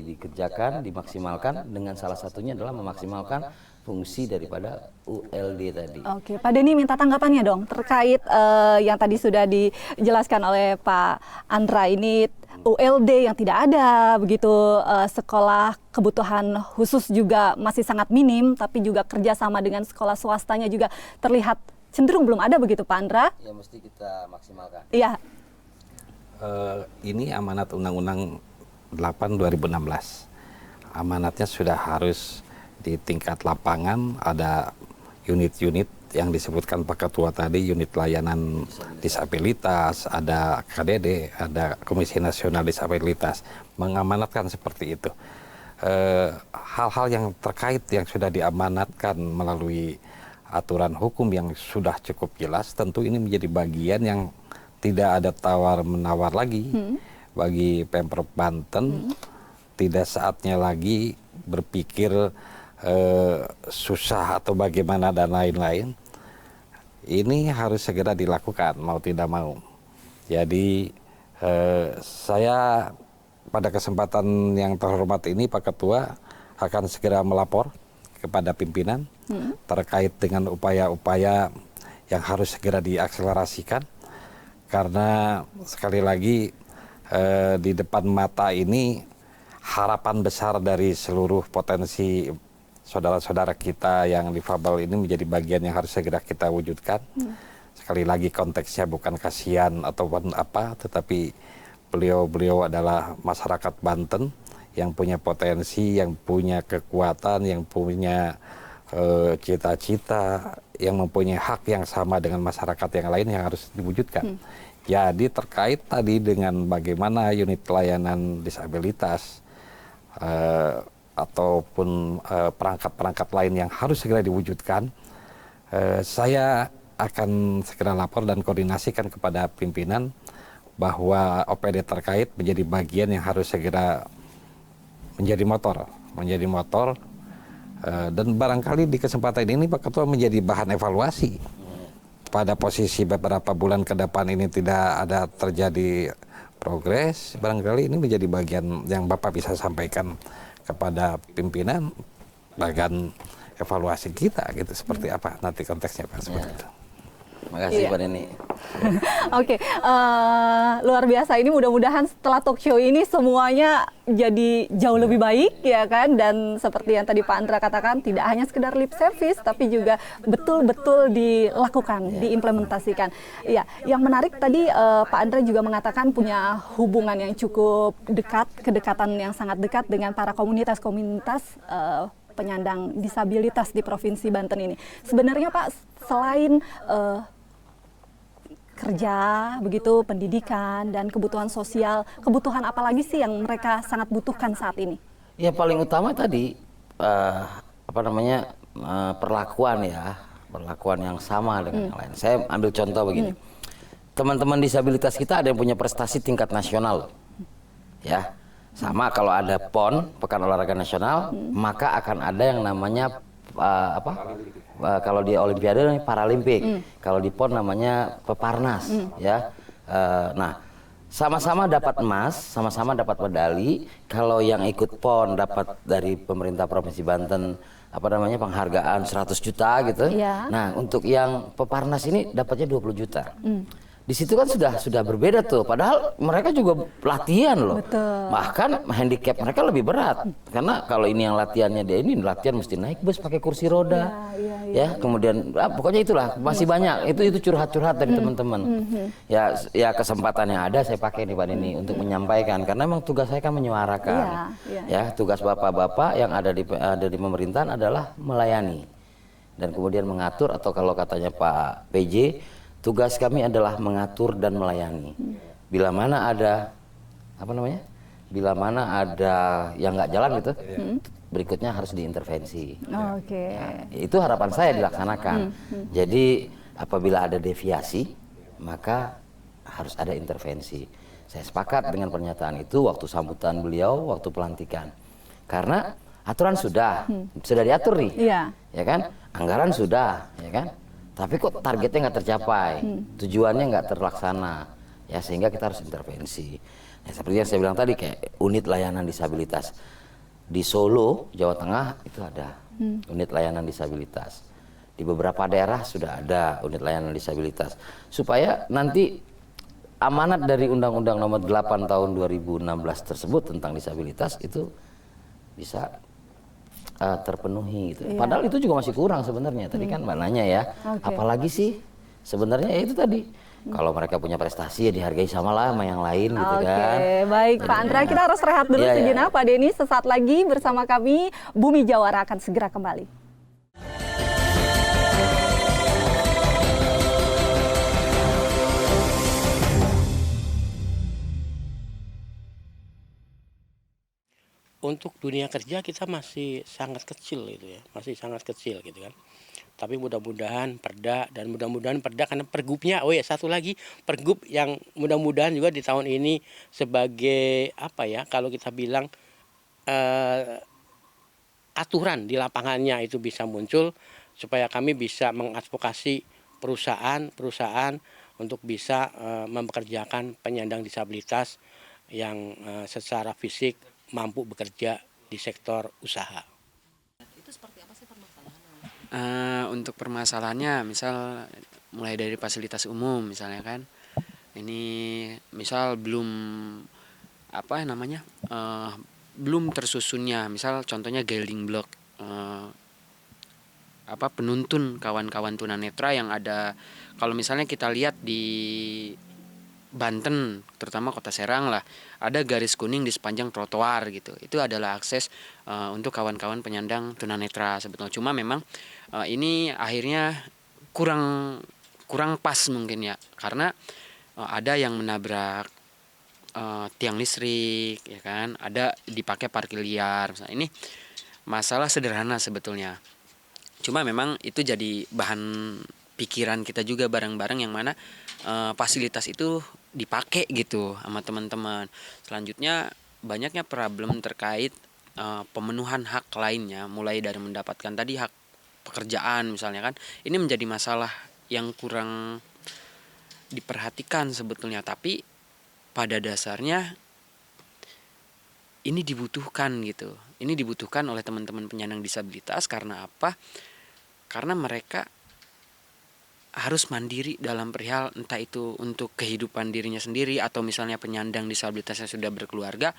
dikerjakan, dimaksimalkan, dengan salah satunya adalah memaksimalkan fungsi daripada ULD tadi. Oke, Pak Denny minta tanggapannya dong terkait yang tadi sudah dijelaskan oleh Pak Andra ini, ULD yang tidak ada begitu, sekolah kebutuhan khusus juga masih sangat minim, tapi juga kerjasama dengan sekolah swastanya juga terlihat cenderung belum ada begitu, Pak Andra? Ya, mesti kita maksimalkan. Iya. Ini amanat Undang-Undang 8 2016. Amanatnya sudah harus di tingkat lapangan, ada unit-unit yang disebutkan Pak Ketua tadi, unit layanan disabilitas, ada KDD, ada Komisi Nasional Disabilitas, mengamanatkan seperti itu. Hal-hal yang terkait yang sudah diamanatkan melalui aturan hukum yang sudah cukup jelas, tentu ini menjadi bagian yang tidak ada tawar-menawar lagi bagi Pemprov Banten. Tidak saatnya lagi berpikir susah atau bagaimana dan lain-lain. Ini harus segera dilakukan mau tidak mau. Jadi saya pada kesempatan yang terhormat ini Pak Ketua akan segera melapor kepada pimpinan terkait dengan upaya-upaya yang harus segera diakselerasikan, karena sekali lagi di depan mata ini harapan besar dari seluruh potensi saudara-saudara kita yang difabel ini menjadi bagian yang harus segera kita wujudkan. Sekali lagi konteksnya bukan kasihan ataupun apa, tetapi beliau-beliau adalah masyarakat Banten yang punya potensi, yang punya kekuatan, yang punya cita-cita, yang mempunyai hak yang sama dengan masyarakat yang lain yang harus diwujudkan. Jadi terkait tadi dengan bagaimana unit pelayanan disabilitas ataupun perangkat-perangkat lain yang harus segera diwujudkan, saya akan segera lapor dan koordinasikan kepada pimpinan bahwa OPD terkait menjadi bagian yang harus segera menjadi motor, dan barangkali di kesempatan ini Pak Ketua menjadi bahan evaluasi. Pada posisi beberapa bulan ke depan ini tidak ada terjadi progres, barangkali ini menjadi bagian yang Bapak bisa sampaikan kepada pimpinan bagian evaluasi kita gitu seperti apa nanti konteksnya Pak seperti itu. Makasih Pak Denny. Oke, luar biasa. Ini mudah-mudahan setelah talk show ini semuanya jadi jauh lebih baik ya kan. Dan seperti yang tadi Pak Andra katakan, tidak hanya sekedar lip service, tapi juga betul-betul dilakukan, diimplementasikan. Ya, yang menarik tadi Pak Andra juga mengatakan punya hubungan yang cukup dekat, kedekatan yang sangat dekat dengan para komunitas-komunitas penyandang disabilitas di Provinsi Banten ini. Sebenarnya Pak, selain kerja, begitu pendidikan dan kebutuhan sosial, kebutuhan apa lagi sih yang mereka sangat butuhkan saat ini? Ya paling utama tadi perlakuan yang sama dengan yang lain. Saya ambil contoh begini, teman-teman disabilitas kita ada yang punya prestasi tingkat nasional, ya. Sama kalau ada PON, Pekan Olahraga Nasional, maka akan ada yang namanya kalau di Olimpiade Paralimpik, kalau di PON namanya Peparnas, ya. Nah, sama-sama dapat emas, sama-sama dapat medali. Kalau yang ikut PON dapat dari pemerintah Provinsi Banten penghargaan 100 juta gitu. Ya. Nah, untuk yang Peparnas ini dapatnya 20 juta. Di situ kan sudah berbeda tuh, padahal mereka juga latihan loh. Betul. Bahkan handicap mereka lebih berat, karena kalau ini yang latihannya dia ini latihan mesti naik bus pakai kursi roda, ya. Kemudian pokoknya itulah masih banyak itu curhat-curhat dari teman-teman. Ya kesempatan yang ada saya pakai nih Pak Denny untuk menyampaikan, karena memang tugas saya kan menyuarakan, ya tugas bapak-bapak yang ada di pemerintahan adalah melayani dan kemudian mengatur, atau kalau katanya Pak PJ, tugas kami adalah mengatur dan melayani. Bila mana ada yang nggak jalan gitu, berikutnya harus diintervensi. Oke. Nah, itu harapan saya dilaksanakan. Jadi apabila ada deviasi, maka harus ada intervensi. Saya sepakat dengan pernyataan itu waktu sambutan beliau, waktu pelantikan. Karena aturan sudah diatur nih, ya kan? Anggaran sudah, ya kan? Tapi kok targetnya nggak tercapai, tujuannya nggak terlaksana, ya sehingga kita harus intervensi. Ya, seperti yang saya bilang tadi, kayak unit layanan disabilitas di Solo, Jawa Tengah itu ada unit layanan disabilitas. Di beberapa daerah sudah ada unit layanan disabilitas, supaya nanti amanat dari Undang-Undang Nomor 8 Tahun 2016 tersebut tentang disabilitas itu bisa terpenuhi gitu. Padahal itu juga masih kurang sebenarnya. Tadi kan Mbak nanya ya, apalagi sih sebenarnya ya itu tadi. Kalau mereka punya prestasi ya dihargai sama lah sama yang lain gitu kan. Oke, baik Pak Andra, kita harus rehat dulu sejenak Pak Denny. Sesaat lagi bersama kami Bumi Jawara akan segera kembali. Untuk dunia kerja kita masih sangat kecil gitu ya, masih sangat kecil gitu kan. Tapi mudah-mudahan Perda karena pergubnya, satu lagi pergub yang mudah-mudahan juga di tahun ini sebagai kalau kita bilang aturan di lapangannya itu bisa muncul supaya kami bisa mengadvokasi perusahaan untuk bisa mempekerjakan penyandang disabilitas yang secara fisik mampu bekerja di sektor usaha. Itu seperti apa sih permasalahannya? Untuk permasalahannya, misal mulai dari fasilitas umum, misalnya kan, ini misal belum belum tersusunnya, misal contohnya guiding block, penuntun kawan-kawan tunanetra yang ada. Kalau misalnya kita lihat di Banten, terutama Kota Serang lah, ada garis kuning di sepanjang trotoar gitu. Itu adalah akses untuk kawan-kawan penyandang tunanetra sebetulnya. Cuma memang ini akhirnya kurang pas mungkin ya, karena ada yang menabrak tiang listrik, ya kan? Ada dipakai parkir liar. Misalnya. Ini masalah sederhana sebetulnya. Cuma memang itu jadi bahan pikiran kita juga bareng-bareng, yang mana fasilitas itu dipakai gitu sama teman-teman. Selanjutnya banyaknya problem terkait pemenuhan hak lainnya, mulai dari mendapatkan tadi hak pekerjaan misalnya kan. Ini menjadi masalah yang kurang diperhatikan sebetulnya, tapi pada dasarnya ini dibutuhkan gitu. ini dibutuhkan oleh teman-teman penyandang disabilitas. Karena apa? Karena mereka harus mandiri dalam perihal entah itu untuk kehidupan dirinya sendiri atau misalnya penyandang disabilitas yang sudah berkeluarga.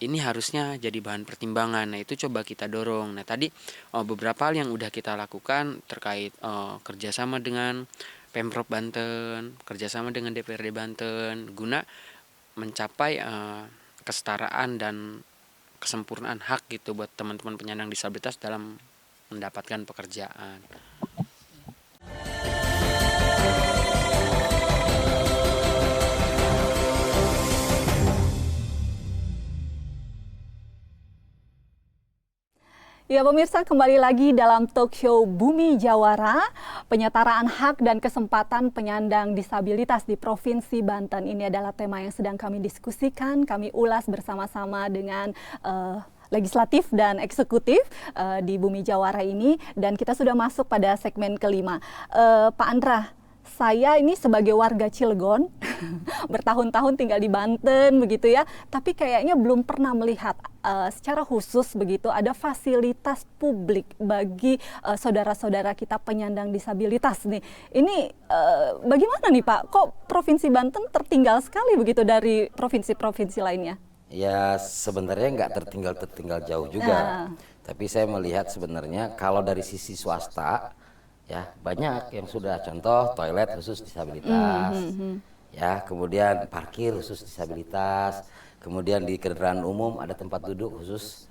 Ini harusnya jadi bahan pertimbangan. Nah, itu coba kita dorong. Nah, tadi beberapa hal yang udah kita lakukan terkait kerjasama dengan Pemprov Banten, kerjasama dengan DPRD Banten, guna mencapai kesetaraan dan kesempurnaan hak gitu buat teman-teman penyandang disabilitas dalam mendapatkan pekerjaan. Ya pemirsa, kembali lagi dalam talk show Bumi Jawara, penyetaraan hak dan kesempatan penyandang disabilitas di Provinsi Banten. Ini adalah tema yang sedang kami diskusikan, kami ulas bersama-sama dengan legislatif dan eksekutif di Bumi Jawara ini, dan kita sudah masuk pada segmen kelima. Pak Andra, saya ini sebagai warga Cilegon bertahun-tahun tinggal di Banten begitu ya, tapi kayaknya belum pernah melihat secara khusus begitu ada fasilitas publik bagi saudara-saudara kita penyandang disabilitas nih. Ini bagaimana nih Pak? Kok Provinsi Banten tertinggal sekali begitu dari provinsi-provinsi lainnya? Ya sebenarnya nggak tertinggal jauh juga, tapi saya melihat sebenarnya kalau dari sisi swasta ya banyak yang sudah, contoh toilet khusus disabilitas, ya kemudian parkir khusus disabilitas, kemudian di kendaraan umum ada tempat duduk khusus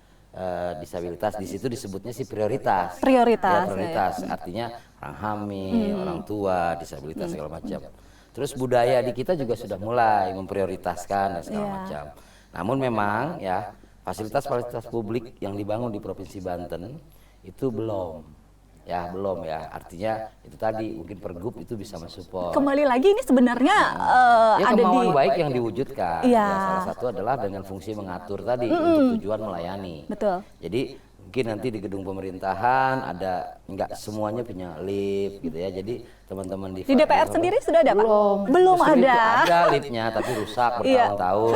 disabilitas. Di situ disebutnya sih prioritas. Prioritas. Ya, prioritas artinya orang hamil, orang tua, disabilitas segala macam. Terus budaya di kita juga sudah mulai memprioritaskan dan segala macam. Namun memang ya fasilitas-fasilitas publik yang dibangun di Provinsi Banten itu belum ya, artinya itu tadi mungkin Pergub itu bisa mensupport. Kembali lagi ini sebenarnya ya, ada kemauan di baik yang diwujudkan. Ya. Ya, salah satu adalah dengan fungsi mengatur tadi untuk tujuan melayani. Betul. Jadi mungkin nanti di gedung pemerintahan ada, nggak semuanya punya lift gitu ya. Jadi teman-teman di DPR sendiri sudah ada Pak? Belum Justru ada. itu ada liftnya tapi rusak bertahun-tahun.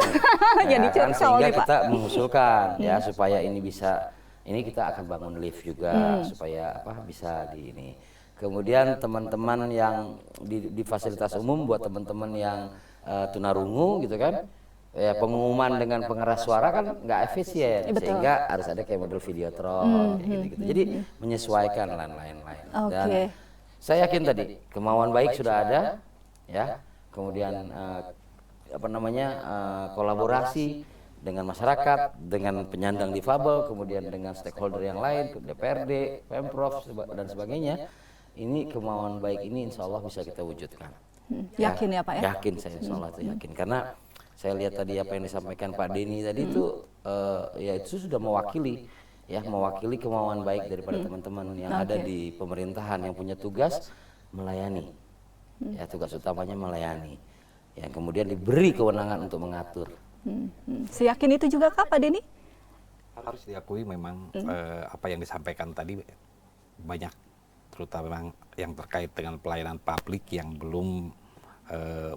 Jadi kan, curcol sehingga nih, Pak. kita mengusulkan ya supaya ini bisa, ini kita akan bangun lift juga supaya bisa di ini. Kemudian teman-teman yang di fasilitas umum buat teman-teman yang tunarungu gitu kan, ya pengumuman dengan pengeras suara kan nggak efisien, sehingga harus ada kayak model videotron gitu-gitu. Jadi menyesuaikan lain-lain. Dan saya yakin tadi kemauan baik sudah ada, ya. Kemudian kolaborasi dengan masyarakat, dengan penyandang difabel, kemudian dengan stakeholder yang lain, DPRD, Pemprov dan sebagainya. Ini kemauan baik ini insya Allah bisa kita wujudkan. Yakin ya Pak ya? Yakin saya, insya Allah itu yakin. Karena saya lihat tadi apa yang disampaikan Pak Denny tadi itu, ya itu sudah mewakili kemauan baik daripada teman-teman yang ada di pemerintahan yang punya tugas melayani. Ya tugas utamanya melayani. Yang kemudian diberi kewenangan untuk mengatur. Seyakin itu juga Kak Pak Denny? Harus diakui memang apa yang disampaikan tadi banyak, terutama yang terkait dengan pelayanan publik yang belum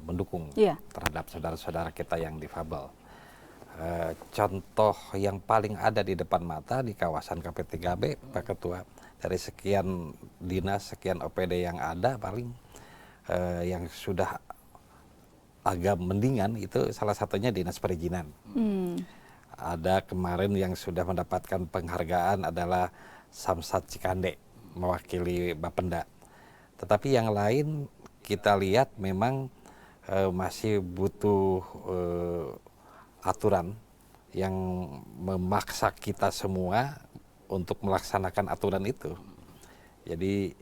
mendukung terhadap saudara-saudara kita yang difabel. Contoh yang paling ada di depan mata di kawasan KP3B, Pak Ketua, dari sekian dinas, sekian OPD yang ada, paling yang sudah agak mendingan itu salah satunya dinas perizinan. Ada kemarin yang sudah mendapatkan penghargaan adalah Samsat Cikande mewakili Bapenda. Tetapi yang lain kita lihat memang masih butuh aturan yang memaksa kita semua untuk melaksanakan aturan itu. Jadi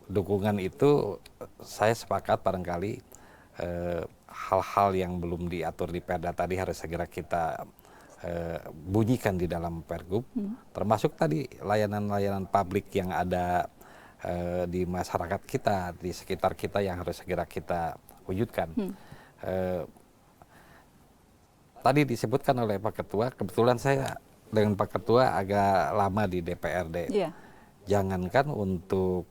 dukungan itu saya sepakat barangkali hal-hal yang belum diatur di Perda tadi harus segera kita bunyikan di dalam Pergub, termasuk tadi layanan-layanan publik yang ada di masyarakat kita, di sekitar kita yang harus segera kita wujudkan. Tadi disebutkan oleh Pak Ketua, kebetulan saya dengan Pak Ketua agak lama di DPRD. Jangankan untuk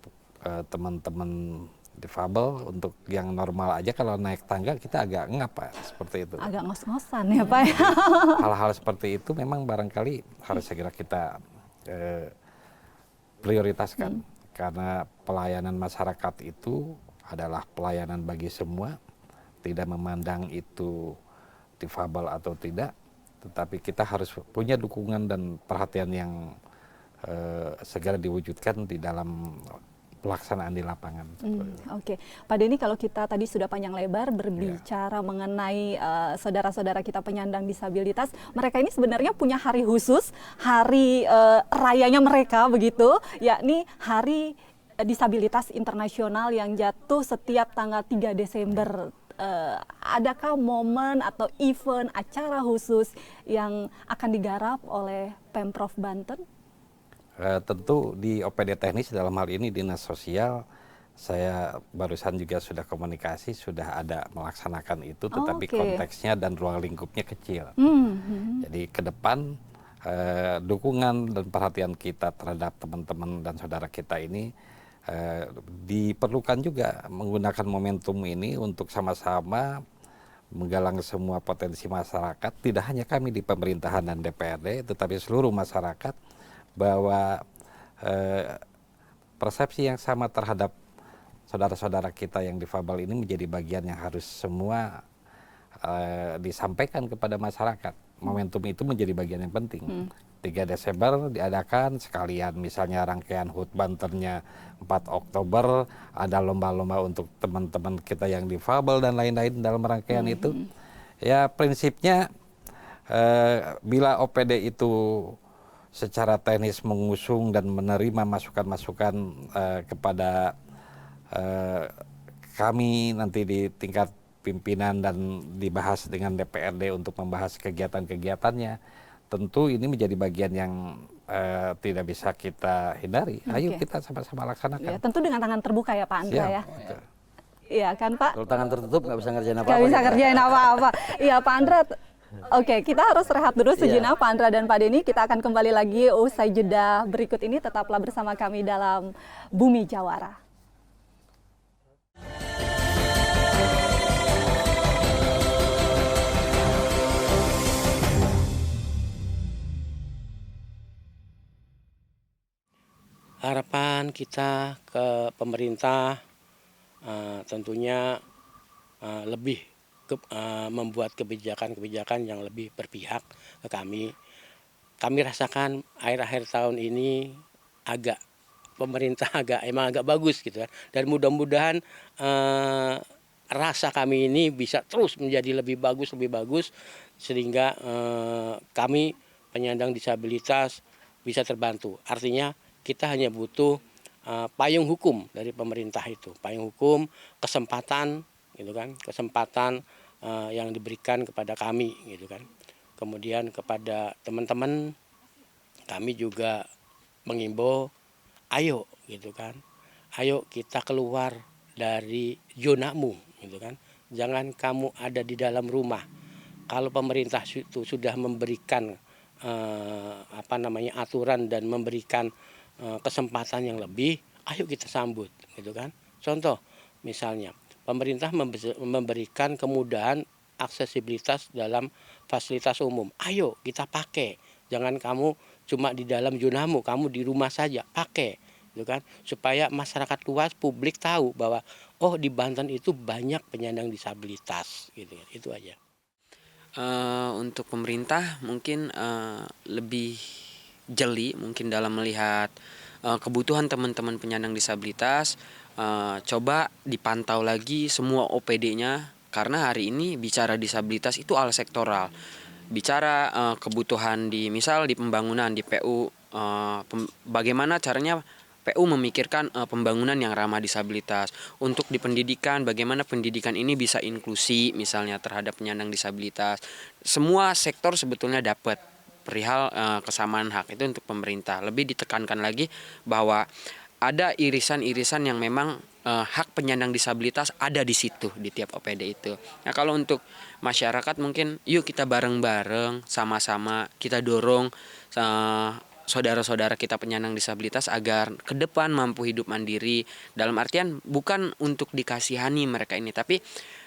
teman-teman difabel. Untuk yang normal aja kalau naik tangga kita agak ngap Pak, seperti itu. Agak ngos-ngosan ya Pak. Hal-hal seperti itu memang barangkali harus segera kita prioritaskan. Karena pelayanan masyarakat itu adalah pelayanan bagi semua, tidak memandang itu difabel atau tidak, tetapi kita harus punya dukungan dan perhatian yang segera diwujudkan di dalam pelaksanaan di lapangan. Oke, Pak Denny, kalau kita tadi sudah panjang lebar berbicara mengenai saudara-saudara kita penyandang disabilitas, mereka ini sebenarnya punya hari khusus, hari rayanya mereka begitu, yakni Hari Disabilitas Internasional yang jatuh setiap tanggal 3 Desember. Adakah momen atau event acara khusus yang akan digarap oleh Pemprov Banten? Tentu di OPD teknis dalam hal ini Dinas Sosial, saya barusan juga sudah komunikasi, sudah ada melaksanakan itu, tetapi konteksnya dan ruang lingkupnya kecil. Jadi ke depan dukungan dan perhatian kita terhadap teman-teman dan saudara kita ini diperlukan juga menggunakan momentum ini untuk sama-sama menggalang semua potensi masyarakat, tidak hanya kami di pemerintahan dan DPRD, tetapi seluruh masyarakat, bahwa persepsi yang sama terhadap saudara-saudara kita yang difabel ini menjadi bagian yang harus semua disampaikan kepada masyarakat. Momentum itu menjadi bagian yang penting. 3 Desember diadakan sekalian misalnya rangkaian HUT Bantennya 4 Oktober, ada lomba-lomba untuk teman-teman kita yang difabel dan lain-lain dalam rangkaian itu. Ya prinsipnya bila OPD itu secara teknis mengusung dan menerima masukan-masukan kepada kami nanti di tingkat pimpinan dan dibahas dengan DPRD untuk membahas kegiatan-kegiatannya, tentu ini menjadi bagian yang tidak bisa kita hindari. Ayo kita sama-sama laksanakan. Ya, tentu dengan tangan terbuka ya Pak Andra ya. Iya kan Pak? Kalau tangan tertutup nggak bisa ngerjain apa-apa. Nggak bisa ngerjain apa-apa. Iya Pak Andra. Oke, kita harus rehat dulu sejenak Pak Andra dan Pak Denny. Kita akan kembali lagi usai jeda berikut ini. Tetaplah bersama kami dalam Bumi Jawara. Harapan kita ke pemerintah tentunya lebih membuat kebijakan-kebijakan yang lebih berpihak ke kami. Kami rasakan akhir-akhir tahun ini pemerintah emang agak bagus gitu kan. Dan mudah-mudahan rasa kami ini bisa terus menjadi lebih bagus sehingga kami penyandang disabilitas bisa terbantu. Artinya kita hanya butuh payung hukum dari pemerintah itu, payung hukum, kesempatan gitu kan, kesempatan yang diberikan kepada kami gitu kan. Kemudian kepada teman-teman kami juga mengimbau, ayo gitu kan, ayo kita keluar dari zonamu gitu kan. Jangan kamu ada di dalam rumah. Kalau pemerintah itu sudah memberikan aturan dan memberikan kesempatan yang lebih, ayo kita sambut gitu kan. Contoh misalnya pemerintah memberikan kemudahan aksesibilitas dalam fasilitas umum, ayo kita pakai. Jangan kamu cuma di dalam zonamu, kamu di rumah saja, pakai gitu kan, supaya masyarakat luas, publik tahu bahwa oh di Banten itu banyak penyandang disabilitas gitu. Itu aja. Untuk pemerintah mungkin lebih jeli mungkin dalam melihat kebutuhan teman-teman penyandang disabilitas, coba dipantau lagi semua OPD-nya, karena hari ini bicara disabilitas itu all sektoral. Bicara kebutuhan di pembangunan di PU, bagaimana caranya PU memikirkan pembangunan yang ramah disabilitas. Untuk di pendidikan, bagaimana pendidikan ini bisa inklusi misalnya terhadap penyandang disabilitas. Semua sektor sebetulnya dapat perihal kesamaan hak itu untuk pemerintah. Lebih ditekankan lagi bahwa ada irisan-irisan yang memang hak penyandang disabilitas ada di situ di tiap OPD itu. Nah kalau untuk masyarakat mungkin yuk kita bareng-bareng sama-sama kita dorong saudara-saudara kita penyandang disabilitas agar ke depan mampu hidup mandiri. Dalam artian bukan untuk dikasihani mereka ini, tapi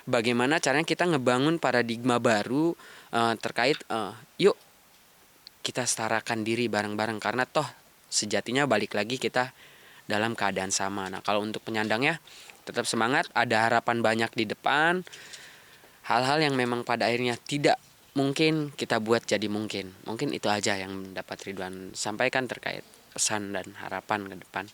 bagaimana caranya kita ngebangun paradigma baru terkait yuk kita setarakan diri bareng-bareng, karena toh sejatinya balik lagi kita dalam keadaan sama. Nah, kalau untuk penyandangnya tetap semangat, ada harapan banyak di depan. Hal-hal yang memang pada akhirnya tidak mungkin kita buat jadi mungkin. Mungkin itu aja yang dapat Ridwan sampaikan terkait pesan dan harapan ke depan.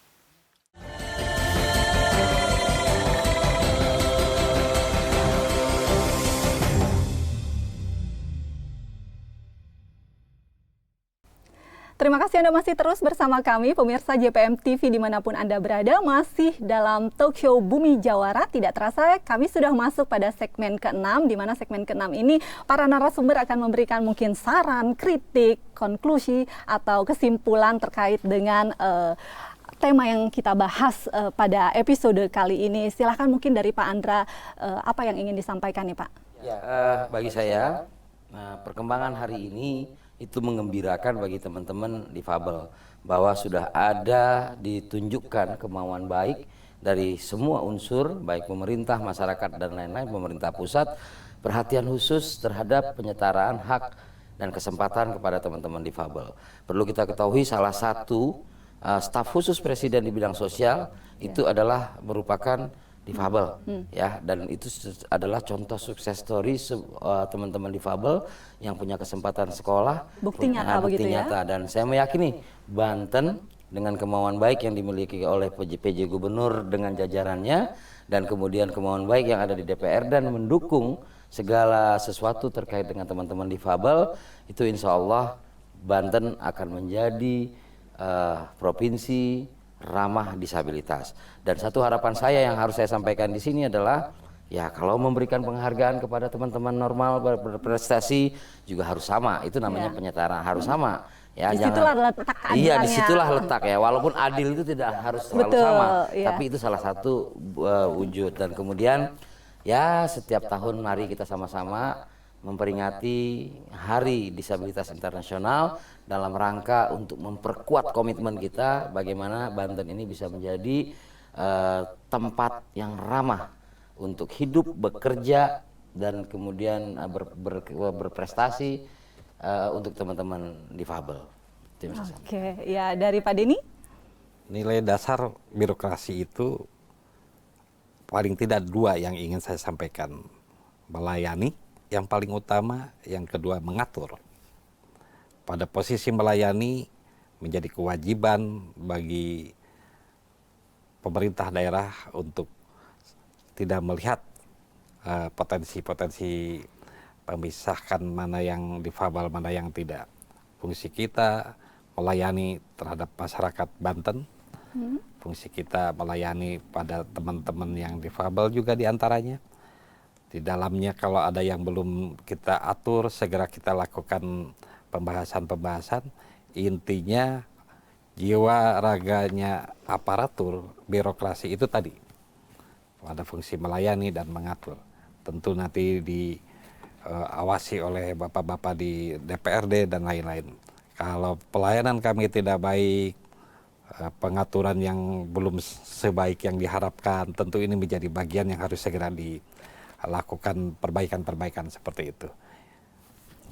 Terima kasih Anda masih terus bersama kami, pemirsa JPM TV dimanapun Anda berada, masih dalam talk show Bumi Jawara. Tidak terasa kami sudah masuk pada segmen ke-6, di mana segmen ke-6 ini para narasumber akan memberikan mungkin saran, kritik, konklusi, atau kesimpulan terkait dengan tema yang kita bahas pada episode kali ini. Silahkan mungkin dari Pak Andra, apa yang ingin disampaikan nih Pak? Ya, bagi saya, perkembangan hari ini itu mengembirakan bagi teman-teman difabel, bahwa sudah ada ditunjukkan kemauan baik dari semua unsur, baik pemerintah, masyarakat, dan lain-lain, pemerintah pusat, perhatian khusus terhadap penyetaraan hak dan kesempatan kepada teman-teman difabel. Perlu kita ketahui salah satu staf khusus Presiden di bidang sosial itu adalah merupakan difabel, ya, dan itu adalah contoh sukses story teman-teman difabel yang punya kesempatan sekolah, bukti nyata begitu ya. Dan saya meyakini Banten dengan kemauan baik yang dimiliki oleh PJ Gubernur dengan jajarannya, dan kemudian kemauan baik yang ada di DPR dan mendukung segala sesuatu terkait dengan teman-teman difabel, itu insya Allah Banten akan menjadi provinsi ramah disabilitas. Dan satu harapan saya yang harus saya sampaikan di sini adalah, ya, kalau memberikan penghargaan kepada teman-teman normal berprestasi juga harus sama. Itu namanya penyetaraan, harus sama. Ya, disitulah letak keadilannya. Iya, disitulah letak ya. Walaupun adil itu tidak harus selalu sama, tapi itu salah satu wujud. Dan kemudian, ya, setiap tahun mari kita sama-sama memperingati Hari Disabilitas Internasional dalam rangka untuk memperkuat komitmen kita bagaimana Banten ini bisa menjadi tempat yang ramah untuk hidup, bekerja, dan kemudian berprestasi untuk teman-teman difabel. Oke, ya, dari Pak Denny? Nilai dasar birokrasi itu paling tidak dua yang ingin saya sampaikan. Melayani yang paling utama, yang kedua mengatur. Pada posisi melayani menjadi kewajiban bagi pemerintah daerah untuk tidak melihat potensi-potensi memisahkan mana yang difabel, mana yang tidak. Fungsi kita melayani terhadap masyarakat Banten, fungsi kita melayani pada teman-teman yang difabel juga diantaranya. Di dalamnya kalau ada yang belum kita atur, segera kita lakukan pembahasan-pembahasan. Intinya jiwa raganya aparatur birokrasi itu tadi, ada fungsi melayani dan mengatur. Tentu nanti diawasi oleh bapak-bapak di DPRD dan lain-lain. Kalau pelayanan kami tidak baik, pengaturan yang belum sebaik yang diharapkan, tentu ini menjadi bagian yang harus segera dilakukan perbaikan-perbaikan seperti itu.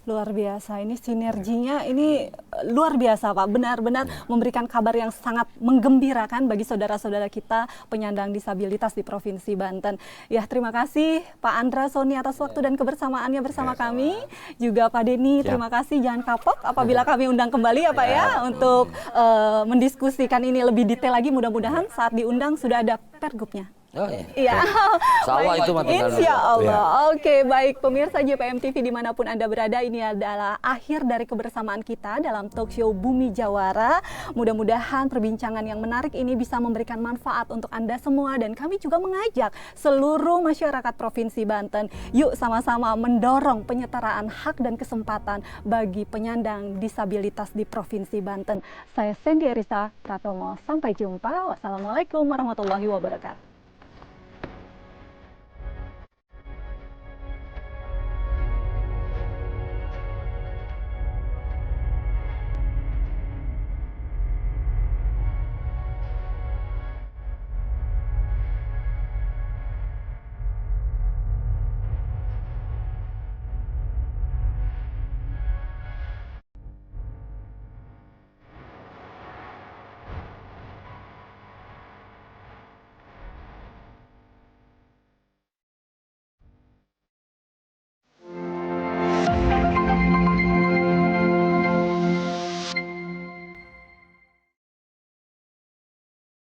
Luar biasa, ini sinerginya ini luar biasa Pak, benar-benar memberikan kabar yang sangat menggembirakan bagi saudara-saudara kita penyandang disabilitas di Provinsi Banten. Ya, terima kasih Pak Andra Sony atas waktu dan kebersamaannya bersama kami. Juga Pak Denny, terima kasih, jangan kapok apabila kami undang kembali ya Pak ya, untuk mendiskusikan ini lebih detail lagi. Mudah-mudahan saat diundang sudah ada pergubnya. Oh iya. Iya. Insya itu Insya Allah. Oke, baik pemirsa JPM TV dimanapun Anda berada, ini adalah akhir dari kebersamaan kita dalam talk show Bumi Jawara. Mudah-mudahan perbincangan yang menarik ini bisa memberikan manfaat untuk Anda semua, dan kami juga mengajak seluruh masyarakat Provinsi Banten, yuk sama-sama mendorong penyetaraan hak dan kesempatan bagi penyandang disabilitas di Provinsi Banten. Saya Sandy Erista Pratomo, sampai jumpa. Wassalamualaikum warahmatullahi wabarakatuh.